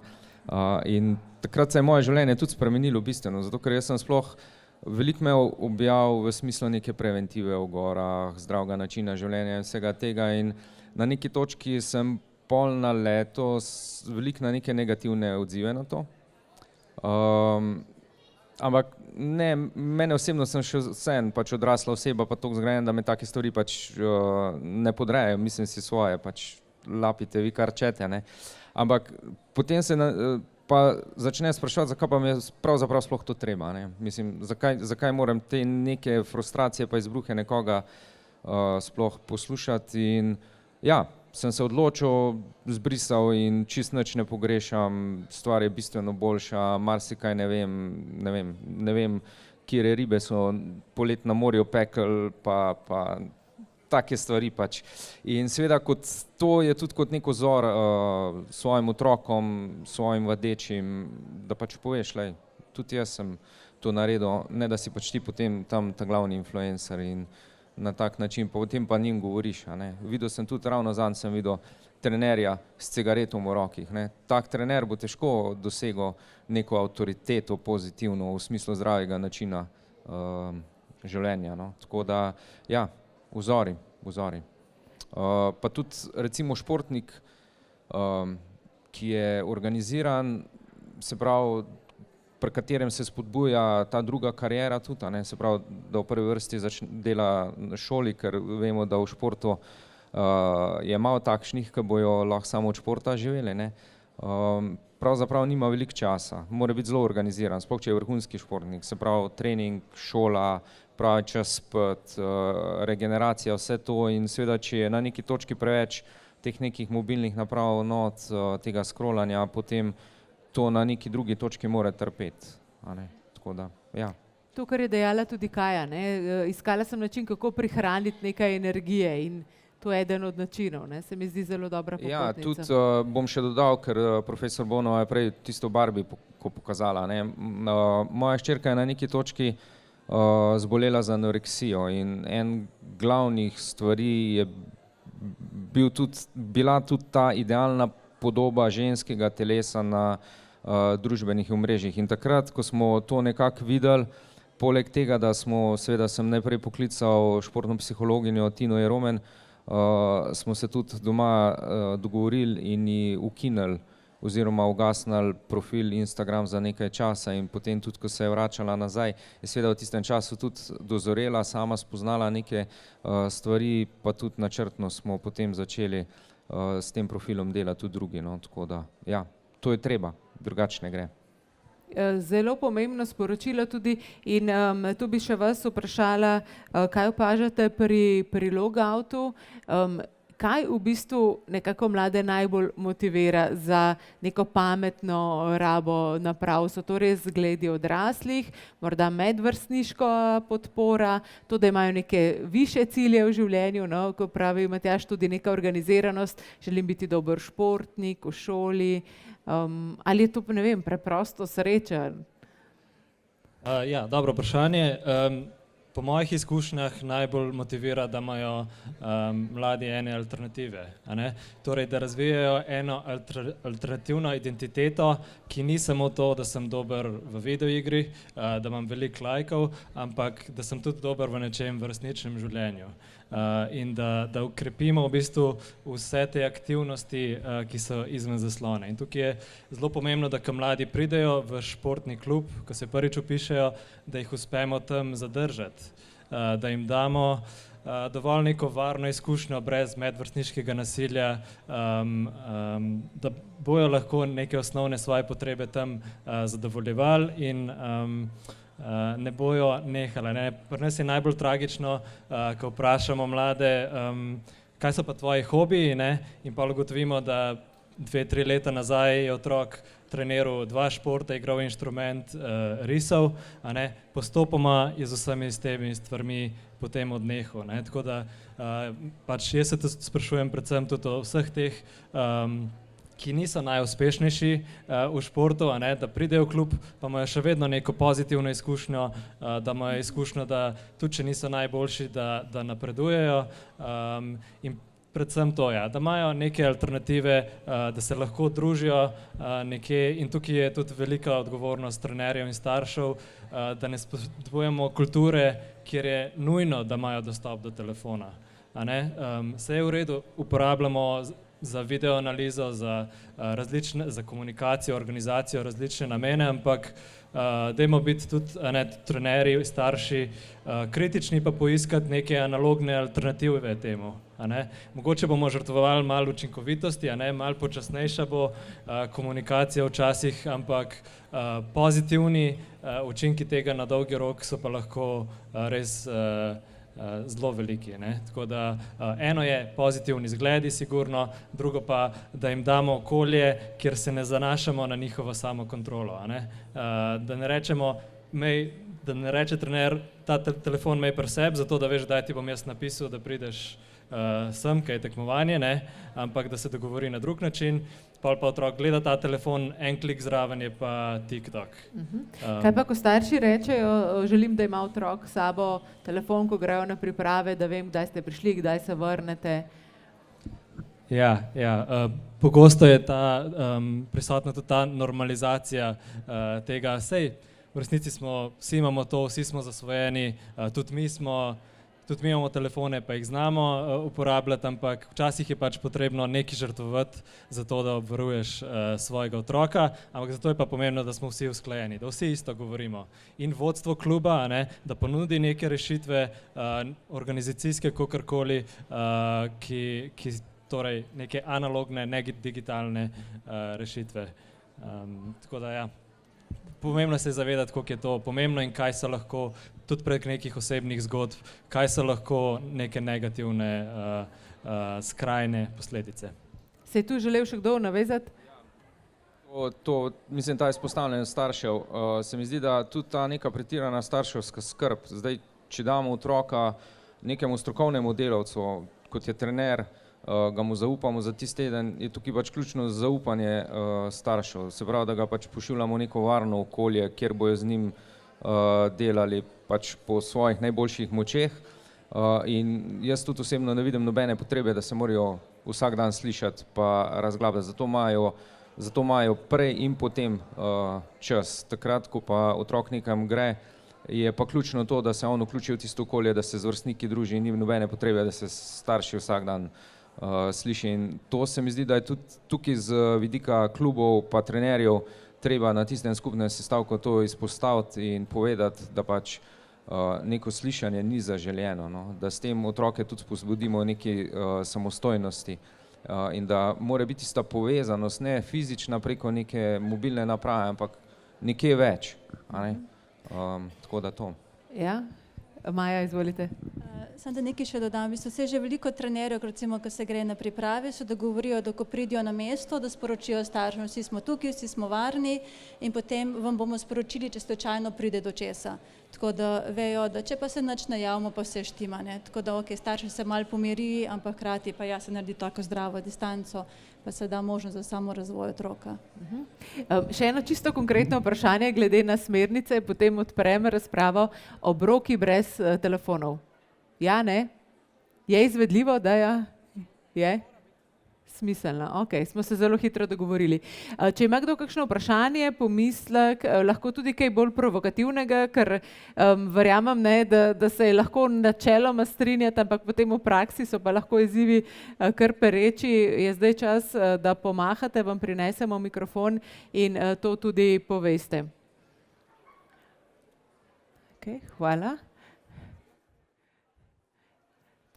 In takrat se je moje življenje tudi spremenilo bistveno, zato ker jaz sem sploh veliko imel objav v smislu neke preventive v gorah, zdravega načina življenja in vsega tega in na neki točki sem pol na leto veliko na neke negativne odzive na to. Ampak ne, mene osebno sem še vseeno pač odrasla oseba, pa toliko zgrajen, da me take stvari pač ne podrejajo, mislim si svoje, pač lapite vi kar čete, ne. Ampak potem se pa začne spraševati, zakaj pa mi je pravzaprav sploh to treba, ne. Mislim, zakaj moram te neke frustracije pa izbruhe nekoga sploh poslušati in ja, sem se odločil, zbrisal in čist nič ne pogrešam, stvar je bistveno boljša, marsikaj ne vem, katere ribe so poleti na morju pekel, pa take stvari pač. In seveda kot to je tudi kot nek vzor svojim otrokom, svojim vadečim, da pač poveš, lej, tudi jaz sem to naredil, ne da si pač ti potem tam ta glavni influencer in na tak način, pa potem pa njim govoriš, a ne. Videl sem tudi, ravno zadnjič sem videl trenerja s cigaretom v rokih, ne. Tak trener bo težko dosegel neko avtoriteto pozitivno v smislu zdravega načina življenja, no. Tako da, ja, vzori. Pa tudi recimo športnik, ki je organiziran, se pravi, pri katerem se spodbuja ta druga kariera tudi, ne, se pravi, da v prvi vrsti dela na šoli, ker vemo, da v športu je malo takšnih, ki bojo lahko samo od športa živeli, ne. Pravzaprav nima veliko časa, mora biti zelo organiziran, sploh če je vrhunski športnik, se pravi trening, šola, pravi čas spet, regeneracija, vse to in seveda, če je na neki točki preveč teh nekih mobilnih naprav, not, tega scrollanja, potem to na neki drugi točki mora trpeti, a ne, tako da, ja. To, kar je dejala tudi Kaja, ne, iskala sem način, kako prihraniti nekaj energije in to je eden od načinov, ne, se mi zdi zelo dobra popotnica. Ja, tudi bom še dodal, ker profesor Bonova je prej tisto v Barbi pokazala, ne, moja hčerka je na neki točki zbolela za anoreksijo in en glavnih stvari je bila tudi ta idealna podoba ženskega telesa na družbenih omrežjih in takrat, ko smo to nekako videli, poleg tega, da smo, seveda sem najprej poklical športno psihologinjo Tino Jeromen, smo se tudi doma dogovorili in ji ukinili oziroma ugasnili profil Instagram za nekaj časa in potem tudi, ko se je vračala nazaj, je seveda v tistem času tudi dozorela, sama spoznala neke stvari, pa tudi načrtno smo potem začeli s tem profilom delati tudi drugi, no, tako da, ja, to je treba, drugače ne gre. Zelo pomembno sporočilo tudi in tu bi še vas vprašala, kaj opažate pri logoutu, kaj v bistvu nekako mlade najbolj motivira za neko pametno rabo naprav? So to res zgledi odraslih, morda medvrstniška podpora, to, da imajo neke višje cilje v življenju, no, ko pravi Matjaž, tudi neka organiziranost, želim biti dober športnik v šoli, ali je to, ne vem, preprosto sreča? Ja, dobro vprašanje. Po mojih izkušnjah najbolj motivira, da imajo mladi ene alternative, a ne? Torej, da razvijajo eno alternativno identiteto, ki ni samo to, da sem dober v videoigri, da imam veliko lajkov, ampak da sem tudi dober v nečem v resničnem življenju. In da ukrepimo v bistvu vse te aktivnosti, ki so izven zaslona. In tukaj je zelo pomembno, da ko mladi pridejo v športni klub, ko se prvič vpišejo, da jih uspemo tam zadržati, da jim damo dovolj neko varno izkušnjo brez medvrstniškega nasilja, da bojo lahko neke osnovne svoje potrebe tam zadovoljevali in ne bojo nehale. Ne? Pri nas je najbolj tragično, ko vprašamo mlade, kaj so pa tvoji hobiji, ne? In pa ugotovimo, da 2-3 leta nazaj je otrok treniral 2 športa, igral inštrument, risal, a ne? Postopoma je z vsemi s temi stvarmi potem odnehal. Ne? Tako da pač jaz se tudi sprašujem predvsem tudi o vseh teh ki niso najuspešnejši v športu, a ne, da pridejo v klub, pa imajo še vedno neko pozitivno izkušnjo, da imajo izkušnjo, da tudi če niso najboljši, da napredujejo in predvsem to, ja, da imajo neke alternative, da se lahko družijo nekje in tukaj je tudi velika odgovornost trenerjev in staršev, da ne spodbujamo kulture, kjer je nujno, da imajo dostop do telefona. A ne? Vse je v redu, uporabljamo za videoanalizo, za komunikacijo, organizacijo, različne namene, ampak dajmo biti tudi trenerji, starši, kritični pa poiskati neke analogne alternative temu. Mogoče bomo žrtvovali malo učinkovitosti, malo počasnejša bo komunikacija včasih, ampak pozitivni učinki tega na dolgi rok so pa lahko res zelo veliki. Ne? Tako da eno je pozitivni zgledi sigurno, drugo pa, da jim damo okolje, kjer se ne zanašamo na njihovo samokontrolo. Da ne rečemo, da ne reče trener, ta telefon imej pri sebi, zato da veš, da ti bom jaz napisal, da prideš sem, kaj je tekmovanje, ne? Ampak da se dogovori na drug način, pol pa otrok gleda ta telefon, en klik zraven je pa TikTok. Kaj pa, ko starši rečejo, želim, da ima otrok s sabo telefon, ko grejo na priprave, da vem, kdaj ste prišli, kdaj se vrnete? Ja, pogosto je prisotna tudi ta normalizacija tega, sej v resnici vsi imamo to, vsi smo zasvojeni, tudi mi imamo telefone, pa jih znamo uporabljati, ampak včasih je pač potrebno nekaj žrtvovati za to, da obvaruješ svojega otroka, ampak zato je pa pomembno, da smo vsi usklajeni, da vsi isto govorimo. In vodstvo kluba, da ponudi neke rešitve, organizacijske, kakorkoli, ki torej neke analogne, ne digitalne rešitve. Tako da ja. Pomembno se je zavedati, koliko je to pomembno in kaj so lahko, tudi prek nekih osebnih zgodb, kaj so lahko neke negativne, skrajne posledice. Se je tu želel še kdo navezati? Mislim, ta izpostavljenost staršev, se mi zdi, da tudi ta neka pretirana starševska skrb, zdaj, če damo otroka nekemu strokovnemu delavcu, kot je trener, ga mu zaupamo za tisti teden, je tukaj pač ključno zaupanje staršev, se pravi, da ga pač pošiljamo v neko varno okolje, kjer bojo z njim delali pač po svojih najboljših močeh in jaz tudi osebno ne vidim nobene potrebe, da se morajo vsak dan slišati pa razglabljati, zato imajo prej in potem čas, takrat, ko pa otrok nekam gre, je pa ključno to, da se on vključi v tisto okolje, da se z vrstniki druži in ni nobene potrebe, da se starši vsak dan sliši. In to se mi zdi, da je tudi tukaj z vidika klubov pa trenerjev treba na tistem skupnem sestavku to izpostaviti in povedati, da pač neko slišanje ni zaželjeno, no? Da s tem otroke tudi spodbudimo neki samostojnosti in da mora biti tista povezanost ne fizična preko neke mobilne naprave, ampak nekje več. Tako da to. Ja, Maja, izvolite. Samo da nekaj še dodam, v bistvu se že veliko trenerjev, recimo, ko se gre na priprave, so dogovorijo, da ko pridijo na mesto, da sporočijo staršem, vsi smo tukaj, vsi smo varni in potem vam bomo sporočili, če slučajno pride do česa. Tako da vejo, da če pa se nič ne javimo, pa vse štima, ne. Tako da ok, starši se malo pomiri, ampak hkrati pa ja se naredi tako zdravo distanco, pa se da možnost za samo razvoj otroka. Še eno čisto konkretno vprašanje glede na smernice, potem odprem razpravo. Obroki brez telefonov. Ja, ne? Je izvedljivo, da ja? Je? Smiselno, ok, smo se zelo hitro dogovorili. Če ima kdo kakšno vprašanje, pomislek, lahko tudi kaj bolj provokativnega, ker verjamem, ne, da se je lahko načeloma strinjati, ampak potem v praksi so pa lahko izzivi kar pereči. Je zdaj čas, da pomahate, vam prinesemo mikrofon in to tudi poveste. Ok, hvala.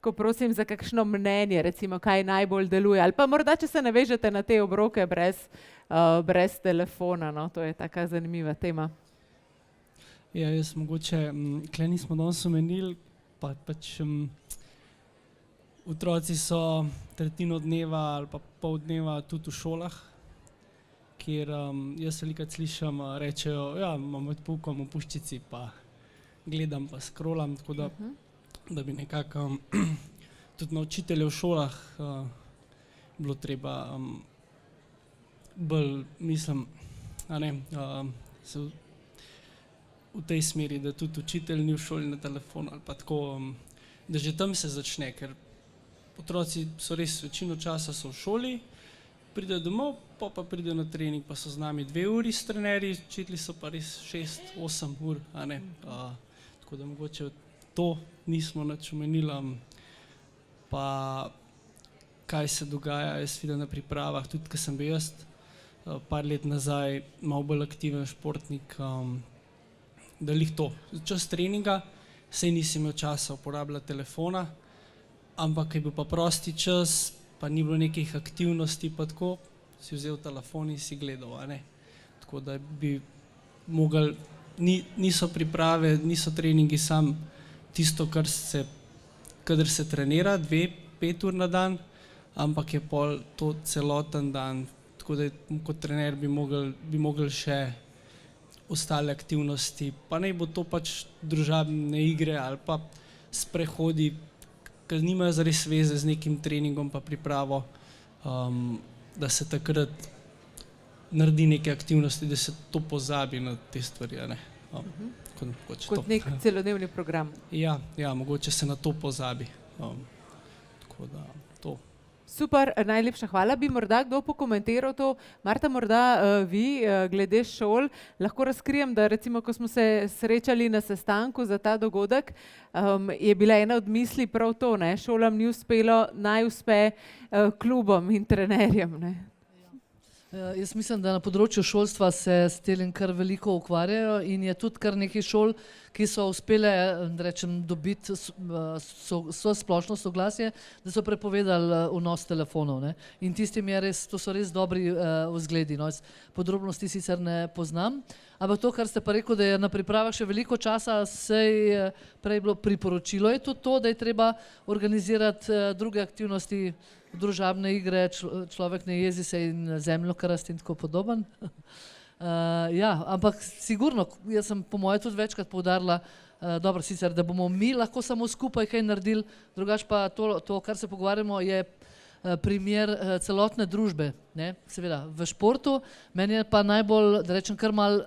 Ko prosim za kakšno mnenje, recimo, kaj najbolj deluje, ali pa morda, če se navežete na te obroke brez telefona, no, to je taka zanimiva tema. Ja, jaz mogoče, kle nismo danes omenili, pač otroci so tretjino dneva ali pa pol dneva tudi v šolah, kjer jaz velikokrat slišim, rečejo, ja, imam med poukom v puščici, pa gledam, pa scrollam, tako da bi nekako tudi na učitelje v šolah bilo treba bolj, mislim, se v tej smeri, da tudi učitelj ni v šoli na telefonu ali pa tako, da že tam se začne, ker otroci so res večino časa so v šoli, pridejo domov, pa pridejo na trening, pa so z nami 2 uri s trenerji, učitelji so pa res 6-8 ur, tako da mogoče to nismo nič omenili, pa kaj se dogaja, jaz vidim na pripravah, tudi ko sem bil jaz par let nazaj malo bolj aktiven športnik, da lih to, čas treninga, saj nisi imel časa uporabljati telefona, ampak je bil pa prosti čas, pa ni bilo nekih aktivnosti, pa tako, si vzel telefon in si gledal, tako da bi mogli, niso priprave, niso treningi sam tisto, kadar se trenira 2-5 ur na dan, ampak je pol to celoten dan, tako da kot trener bi mogli še ostale aktivnosti, pa naj bo to pač družabne igre ali pa sprehodi, ker nimajo zares veze z nekim treningom pa pripravo, da se takrat naredi neke aktivnosti, da se to pozabi na te stvari, Kot nek celodnevni program. Ja, mogoče se na to pozabi. Tako da to. Super, najlepša hvala. Bi morda kdo pokomentiral to? Marta, morda vi glede šol, lahko razkrijem, da recimo, ko smo se srečali na sestanku za ta dogodek, je bila ena od misli prav to, ne? Šolam ni uspelo, naj uspe klubom in trenerjem, ne? Jaz mislim, da na področju šolstva se s tem kar veliko ukvarjajo in je tudi kar nekaj šol, ki so uspele, dobiti splošno soglasje, da so prepovedali vnos telefonov, ne. In tistim je res, to so res dobri vzgledi, no. Podrobnosti sicer ne poznam, ampak to, kar ste pa rekel, da je na pripravah še veliko časa, sej prej bilo priporočilo, je tudi to, da je treba organizirati druge aktivnosti, družabne igre, človek ne jezi se in zemljokrast in tako podoben. Ja, ampak sigurno, jaz sem po moje tudi večkrat poudarila, dobro sicer, da bomo mi lahko samo skupaj kaj naredili, drugače pa to, kar se pogovarjamo, je primer celotne družbe, ne, seveda v športu. Meni je pa najbolj, da rečem, kar malo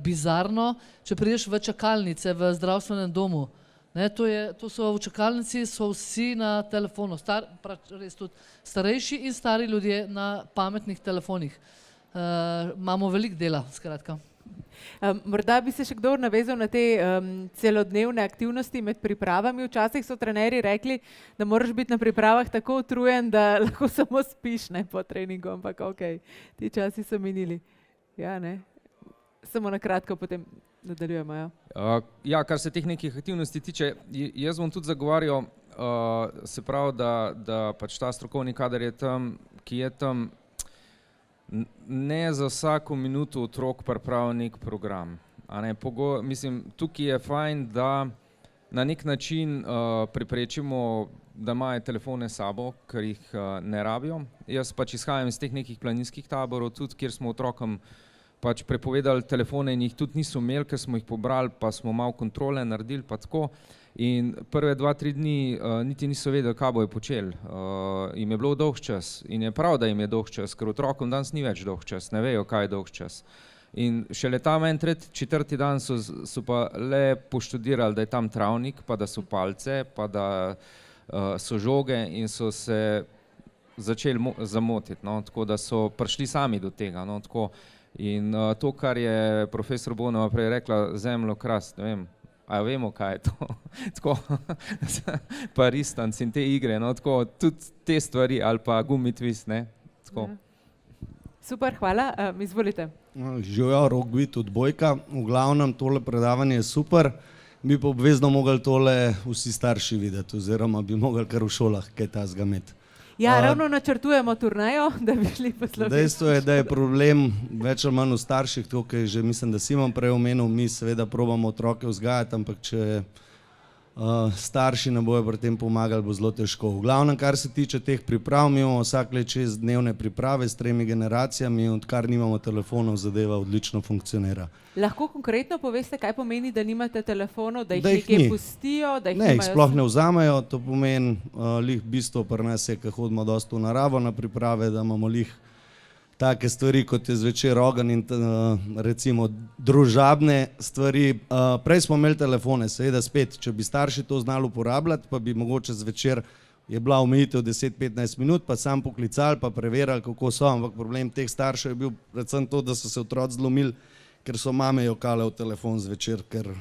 bizarno, če prideš v čakalnice v zdravstvenem domu. Ne, to so v čakalnici, so vsi na telefonu, res tudi starejši in stari ljudje na pametnih telefonih. Imamo veliko dela, skratka. Morda bi se še kdo navezal na te celodnevne aktivnosti med pripravami. Včasih so trenerji rekli, da moraš biti na pripravah tako utrujen, da lahko samo spiš, ne, po treningu, ampak okej, ti časi so minili. Ja, ne? Samo na kratko potem nadaljujemo, ja. Ja, kar se teh nekih aktivnosti tiče, jaz bom tudi zagovarjal, se pravi, da pač ta strokovni kader je tam, ki je tam, ne za vsako minuto otrok pripravi nek program. Mislim, tukaj je fajn, da na nek način preprečimo, da imajo telefone s sabo, ker jih ne rabijo. Jaz pač izhajam iz teh nekih planinskih taborov, tudi kjer smo otrokom pač prepovedali telefone in jih tudi niso imeli, ker smo jih pobrali, pa smo malo kontrole naredili, pa tako. In prve 2-3 dni niti niso vedeli, kaj bojo počeli. Jim je bilo dolg čas in je prav, da jim je dolg čas, ker otrokom danes ni več dolg čas, ne vejo, kaj je dolg čas. In šele tam en četrti dan so pa le poštudirali, da je tam travnik, pa da so palce, pa da so žoge in so se začeli zamotiti, no, tako da so prišli sami do tega, no, tako. In to, kar je profesor Bonova prej rekla, zemljokras, ne vem, a vemo, kaj je to, tako, pa ristanc in te igre, no, tako, tudi te stvari, ali pa gumitvist, ne, tako. Super, hvala, izvolite. Živjo, Rok Vit, odbojka, v glavnem tole predavanje je super, bi pa obvezno mogli tole vsi starši videti, oziroma bi mogli kar v šolah kaj tazga imeti. Ja, ravno načrtujemo turnejo, da bi šli po Sloveniji. Dejstvo je, da je problem več ali manj v starših, tukaj že mislim, da Simon prej omenil, mi seveda probamo otroke vzgajati, ampak če starši ne bojo pri tem pomagali, bo zelo težko. V glavnem, kar se tiče teh priprav, mi imamo vsak let 6-dnevne priprave s 3 generacijami, odkar nimamo telefonov, zadeva odlično funkcionira. Lahko konkretno poveste, kaj pomeni, da nimate telefonov, da jih nekje pustijo, da jih ne, jih sploh ne vzamejo, to pomeni lih bistvo pri nas je, ko hodimo dosti v naravo na priprave, da imamo lih take stvari, kot je zvečer ogenj in recimo družabne stvari. Prej smo imeli telefone, seveda spet, če bi starši to znali uporabljati, pa bi mogoče zvečer je bila omejitev 10-15 minut, pa sam poklicali, pa preverjali, kako so, ampak problem teh staršev je bil predvsem to, da so se otroci zlomili, ker so mame jokale v telefon zvečer, ker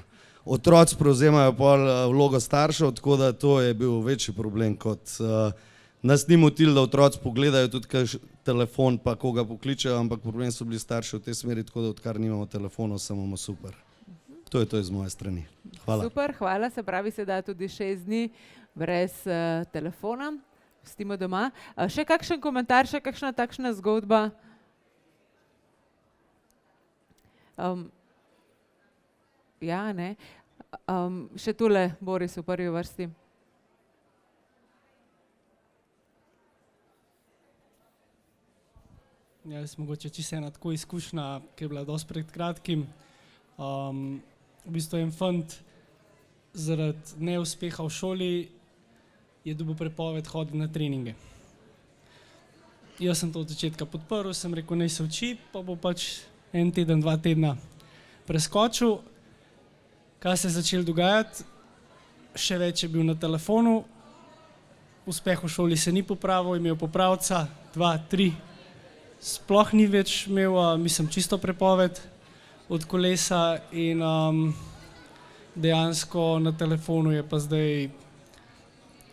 otroci prevzemajo pol vlogo staršev, tako da to je bil večji problem kot nas ni motilo, da otroci pogledajo tudi kaj telefon, pa koga pokličejo, ampak problem so bili starši v tej smeri, tako da odkar nimamo telefonov, samo super. To je iz moje strani. Hvala. Super, hvala, se pravi, se da tudi 6 dni brez telefona, pustimo doma. Še kakšen komentar, še kakšna takšna zgodba? Ja, ne. Še tule, Boris, v prvi vrsti. Jaz mogoče čisto ena tako izkušnja, ki je bila dosti pred kratkim. V bistvu en fant zaradi neuspeha v šoli je dobil prepoved hoditi na treninge. Jaz sem to od začetka podprl, sem rekel, naj se uči, pa bo pač 1 teden, 2 tedna preskočil. Kaj se je začelo dogajati? Še več je bil na telefonu, uspeh v šoli se ni popravil, imel popravca, 2, 3. Sploh ni več imel, mislim, čisto prepoved od kolesa in dejansko na telefonu je pa zdaj,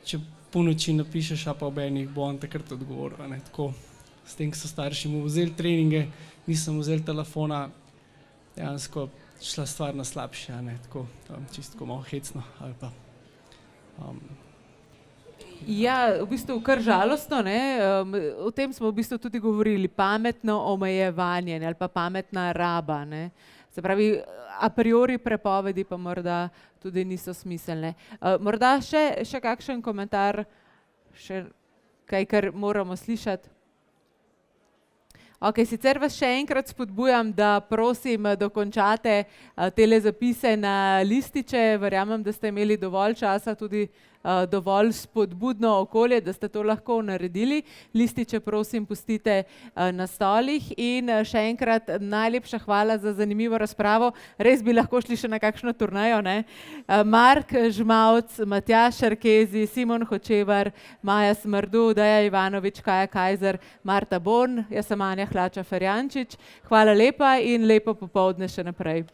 če po noči napišeš, a pa ob enih bo on takrat odgovoril, ne, tako. S tem, ko so starši mu vzeli treninge, nisem vzeli telefona, dejansko šla stvar na slabše, ne, tako, čisto malo hecno ali pa. Ja, v bistvu kar žalostno, ne, o tem smo v bistvu tudi govorili, pametno omejevanje ali pa pametna raba, ne. Se pravi, a priori prepovedi pa morda tudi niso smiselne. Morda še kakšen komentar, še kaj, kar moramo slišati? Ok, sicer vas še enkrat spodbujam, da prosim dokončate tele zapise na lističe, verjamem, da ste imeli dovolj časa tudi dovolj spodbudno okolje, da ste to lahko naredili. Lističe prosim pustite na stolih in še enkrat najlepša hvala za zanimivo razpravo. Res bi lahko šli še na kakšno turnejo, ne? Mark Žmavc, Matjaž Šarkezi, Simon Hočevar, Maja Smrdu, Deja Ivanovič, Kaja Kajzer, Marta Born, jaz sem Anja Hlača Ferjančič. Hvala lepa in lepo popoldne še naprej.